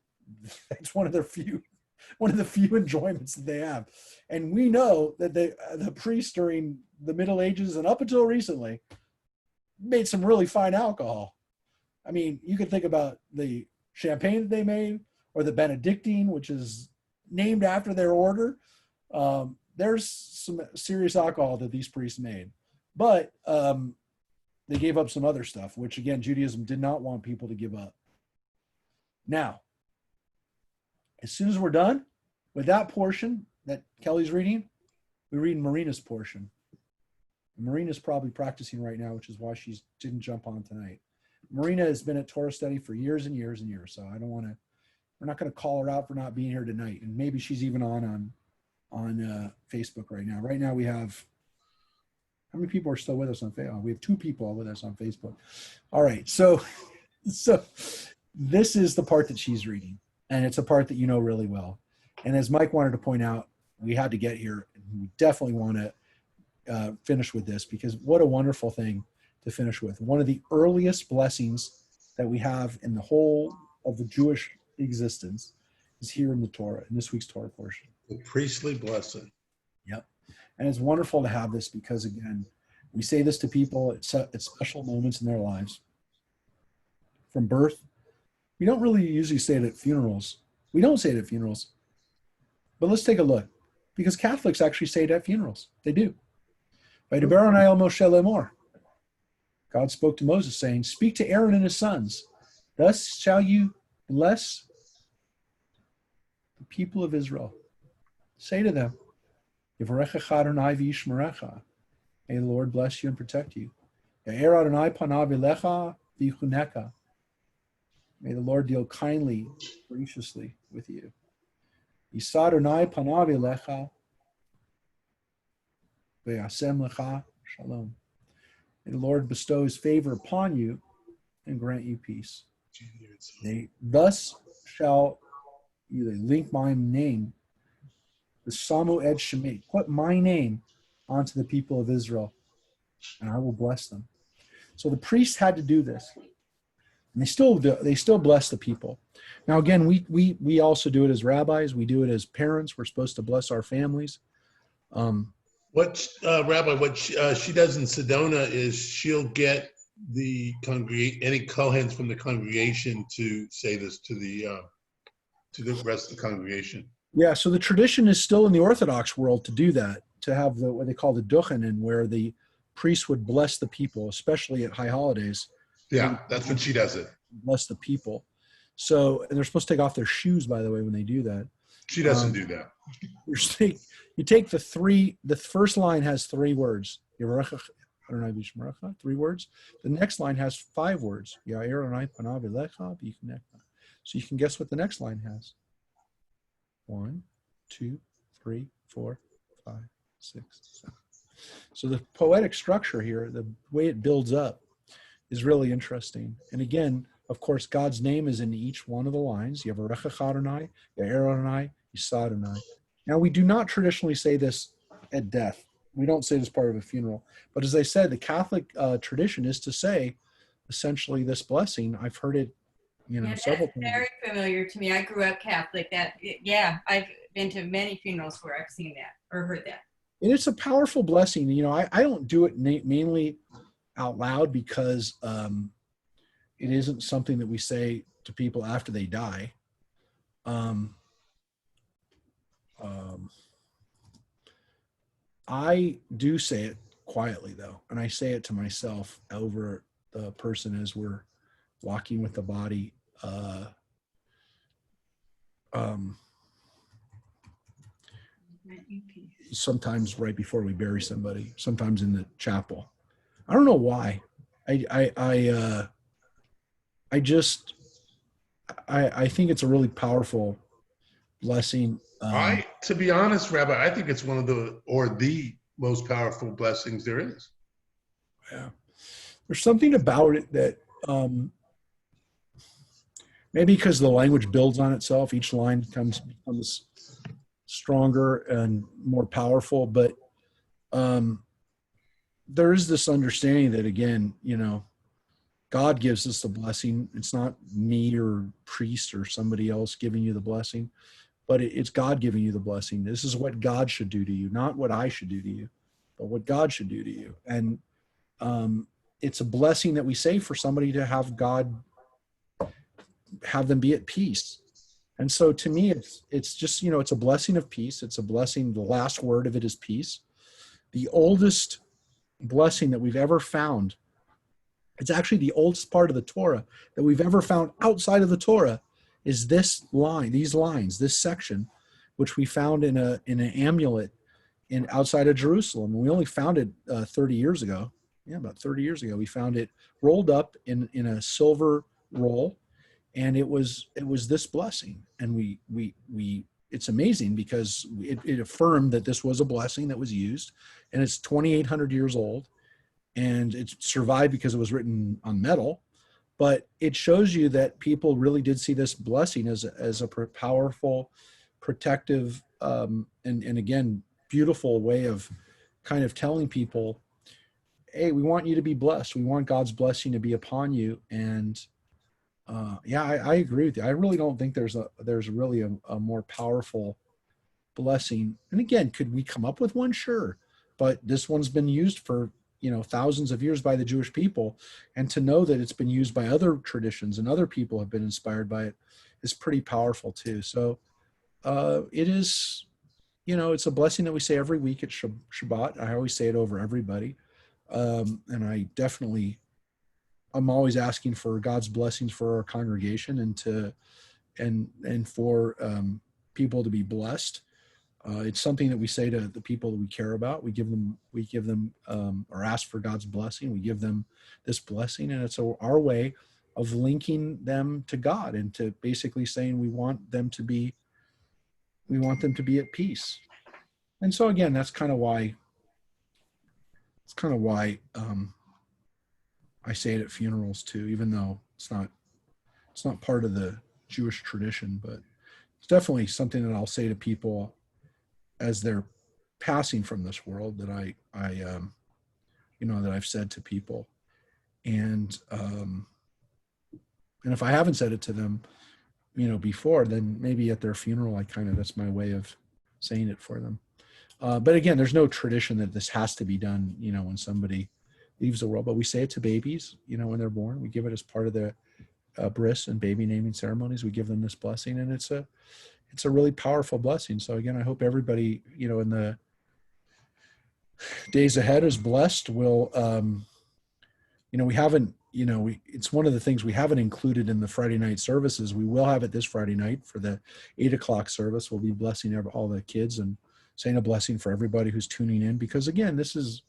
that's one of the few enjoyments that they have. And we know that the priests during the Middle Ages and up until recently made some really fine alcohol. I mean, you can think about the champagne that they made, or the Benedictine, which is named after their order. There's some serious alcohol that these priests made. But they gave up some other stuff, which again, Judaism did not want people to give up. Now, as soon as we're done with that portion that Kelly's reading, we read Marina's portion. And Marina's probably practicing right now, which is why she didn't jump on tonight. Marina has been at Torah Study for years and years and years, so we're not going to call her out for not being here tonight. And maybe she's even on Facebook right now. Right now we have, how many people are still with us on Facebook? We have 2 people with us on Facebook. All right, so this is the part that she's reading, and it's a part that you know really well. And as Mike wanted to point out, we had to get here, and we definitely want to finish with this, because what a wonderful thing to finish with. One of the earliest blessings that we have in the whole of the Jewish existence is here in the Torah, in this week's Torah portion. The priestly blessing. Yep. And it's wonderful to have this because, again, we say this to people at special moments in their lives. From birth, we don't really usually say it at funerals. We don't say it at funerals. But let's take a look, because Catholics actually say it at funerals. They do. Vaydaber Adonai el Moshe lemor. God spoke to Moses saying, speak to Aaron and his sons. Thus shall you bless the people of Israel. Say to them, Yivarechecha Adonai v'yishmerecha. May the Lord bless you and protect you. Ya'er Adonai panav elecha v'yichuneka. May the Lord deal kindly, graciously with you. Yisa Adonai panav elecha v'yasem lecha shalom. May the Lord bestow his favor upon you and grant you peace. Thus shall you link my name, the Samu Ed Shemit, put my name onto the people of Israel, and I will bless them. So the priests had to do this, and they still bless the people. Now again, we also do it as rabbis. We do it as parents. We're supposed to bless our families. Rabbi, what she does in Sedona is she'll get the any Kohens from the congregation to say this to the rest of the congregation. Yeah, so the tradition is still in the Orthodox world to do that, to have what they call the duchenin, where the priest would bless the people, especially at high holidays. Yeah, that's when she does it. Bless the people. So, and they're supposed to take off their shoes, by the way, when they do that. She doesn't do that. You take the first line has 3 words. Adonai B'Shmerecha, 3 words. The next line has 5 words. Ya'er Adonai panav elecha v'yifnecha. So you can guess what the next line has. 1, 2, 3, 4, 5, 6, 7. So the poetic structure here, the way it builds up, is really interesting. And again, of course, God's name is in each one of the lines. Yavarecha Adonai, Ya'er Adonai, Yisa Adonai. Now, we do not traditionally say this at death. We don't say this part of a funeral. But as I said, the Catholic tradition is to say, essentially, this blessing. I've heard it, several times. Very familiar to me. I grew up Catholic. I've been to many funerals where I've seen that or heard that. And it's a powerful blessing. I don't do it mainly out loud because it isn't something that we say to people after they die. I do say it quietly, though, and I say it to myself over the person as we're walking with the body. Sometimes right before we bury somebody, sometimes in the chapel. I don't know why. I think it's a really powerful blessing. To be honest, Rabbi, I think it's one of the most powerful blessings there is. Yeah. There's something about it that maybe because the language builds on itself, each line becomes stronger and more powerful. But there is this understanding that, again, God gives us the blessing. It's not me or priest or somebody else giving you the blessing, but it's God giving you the blessing. This is what God should do to you, not what I should do to you, but what God should do to you. And it's a blessing that we say for somebody to have God, have them be at peace. And so to me, it's just, it's a blessing of peace. It's a blessing. The last word of it is peace. The oldest blessing that we've ever found, it's actually the oldest part of the Torah that we've ever found outside of the Torah, is this line, these lines, this section, which we found in an amulet outside of Jerusalem. We only found it 30 years ago. Yeah, about 30 years ago, we found it rolled up in a silver roll, and it was this blessing. And we it's amazing because it affirmed that this was a blessing that was used, and it's 2,800 years old, and it survived because it was written on metal. But it shows you that people really did see this blessing as a powerful, protective, and again, beautiful way of kind of telling people, hey, we want you to be blessed. We want God's blessing to be upon you. And I agree with you. I really don't think there's really a more powerful blessing. And again, could we come up with one? Sure. But this one's been used for thousands of years by the Jewish people, and to know that it's been used by other traditions and other people have been inspired by it is pretty powerful too. So it is, it's a blessing that we say every week at Shabbat. I always say it over everybody. And I'm always asking for God's blessings for our congregation and for people to be blessed. It's something that we say to the people that we care about. We give them or ask for God's blessing. We give them this blessing, and it's our way of linking them to God and to basically saying we want them to be at peace. And so again, that's kind of why I say it at funerals too, even though it's not part of the Jewish tradition, but it's definitely something that I'll say to people as they're passing from this world, that that I've said to people. And if I haven't said it to them, before, then maybe at their funeral, that's my way of saying it for them. But again, there's no tradition that this has to be done, when somebody leaves the world, but we say it to babies, when they're born. We give it as part of the bris and baby naming ceremonies. We give them this blessing, and it's a really powerful blessing. So again, I hope everybody, in the days ahead is blessed. We'll, we haven't, it's one of the things we haven't included in the Friday night services. We will have it this Friday night for the 8:00 service. We'll be blessing all the kids and saying a blessing for everybody who's tuning in, because again, this is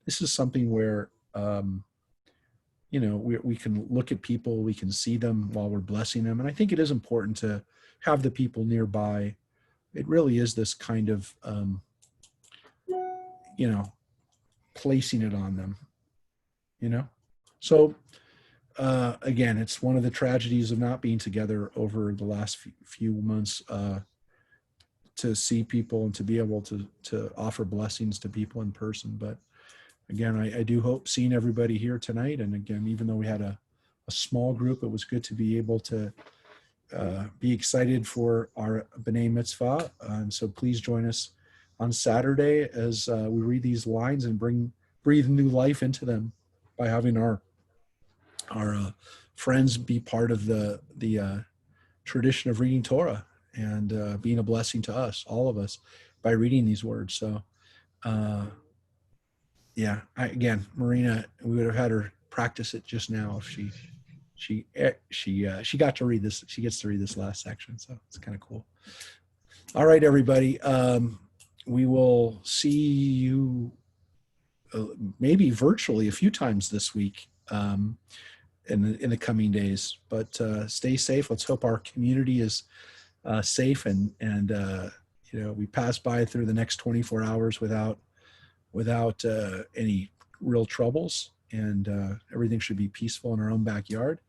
this is something where, you know, we can look at people, we can see them while we're blessing them. And I think it is important to have the people nearby. It really is this kind of, you know, placing it on them, you know? So, again, it's one of the tragedies of not being together over the last few months, to see people and to be able to offer blessings to people in person. But again, I do hope seeing everybody here tonight. And again, even though we had a small group, it was good to be able to be excited for our B'nai Mitzvah. And so please join us on Saturday as we read these lines and breathe new life into them by having our friends be part of the tradition of reading Torah and being a blessing to us, all of us, by reading these words. So, yeah, again, Marina, we would have had her practice it just now if she got to read this. She gets to read this last section, so it's kind of cool. All right, everybody. We will see you maybe virtually a few times this week. In the coming days, but stay safe. Let's hope our community is safe and you know, we pass by through the next 24 hours without any real troubles, and everything should be peaceful in our own backyard.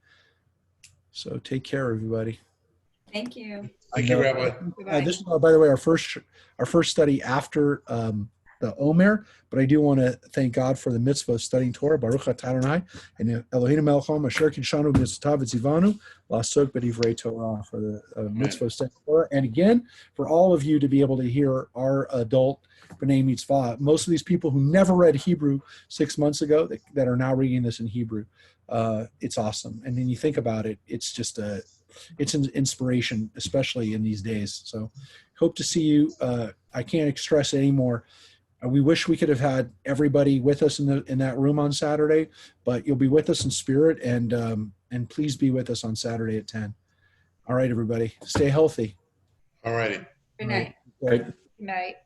So take care, everybody. Thank you. Thank you, Rabbi. This is, by the way, our first study after the Omer, but I do want to thank God for the mitzvah of studying Torah. Baruch atah Adonai and Eloheinu melech haolam asher kidshanu b'mitzvotav v'tzivanu la'asok b'divrei Torah, for the mitzvah of studying Torah. And again, for all of you to be able to hear our adult B'nai Mitzvah. Most of these people who never read Hebrew 6 months ago that are now reading this in Hebrew. It's awesome. And then you think about it, it's just it's an inspiration, especially in these days. So hope to see you. I can't stress it anymore. We wish we could have had everybody with us in that room on Saturday, but you'll be with us in spirit, and please be with us on Saturday at 10. All right, everybody, stay healthy. All righty. Good night. Good. Good night.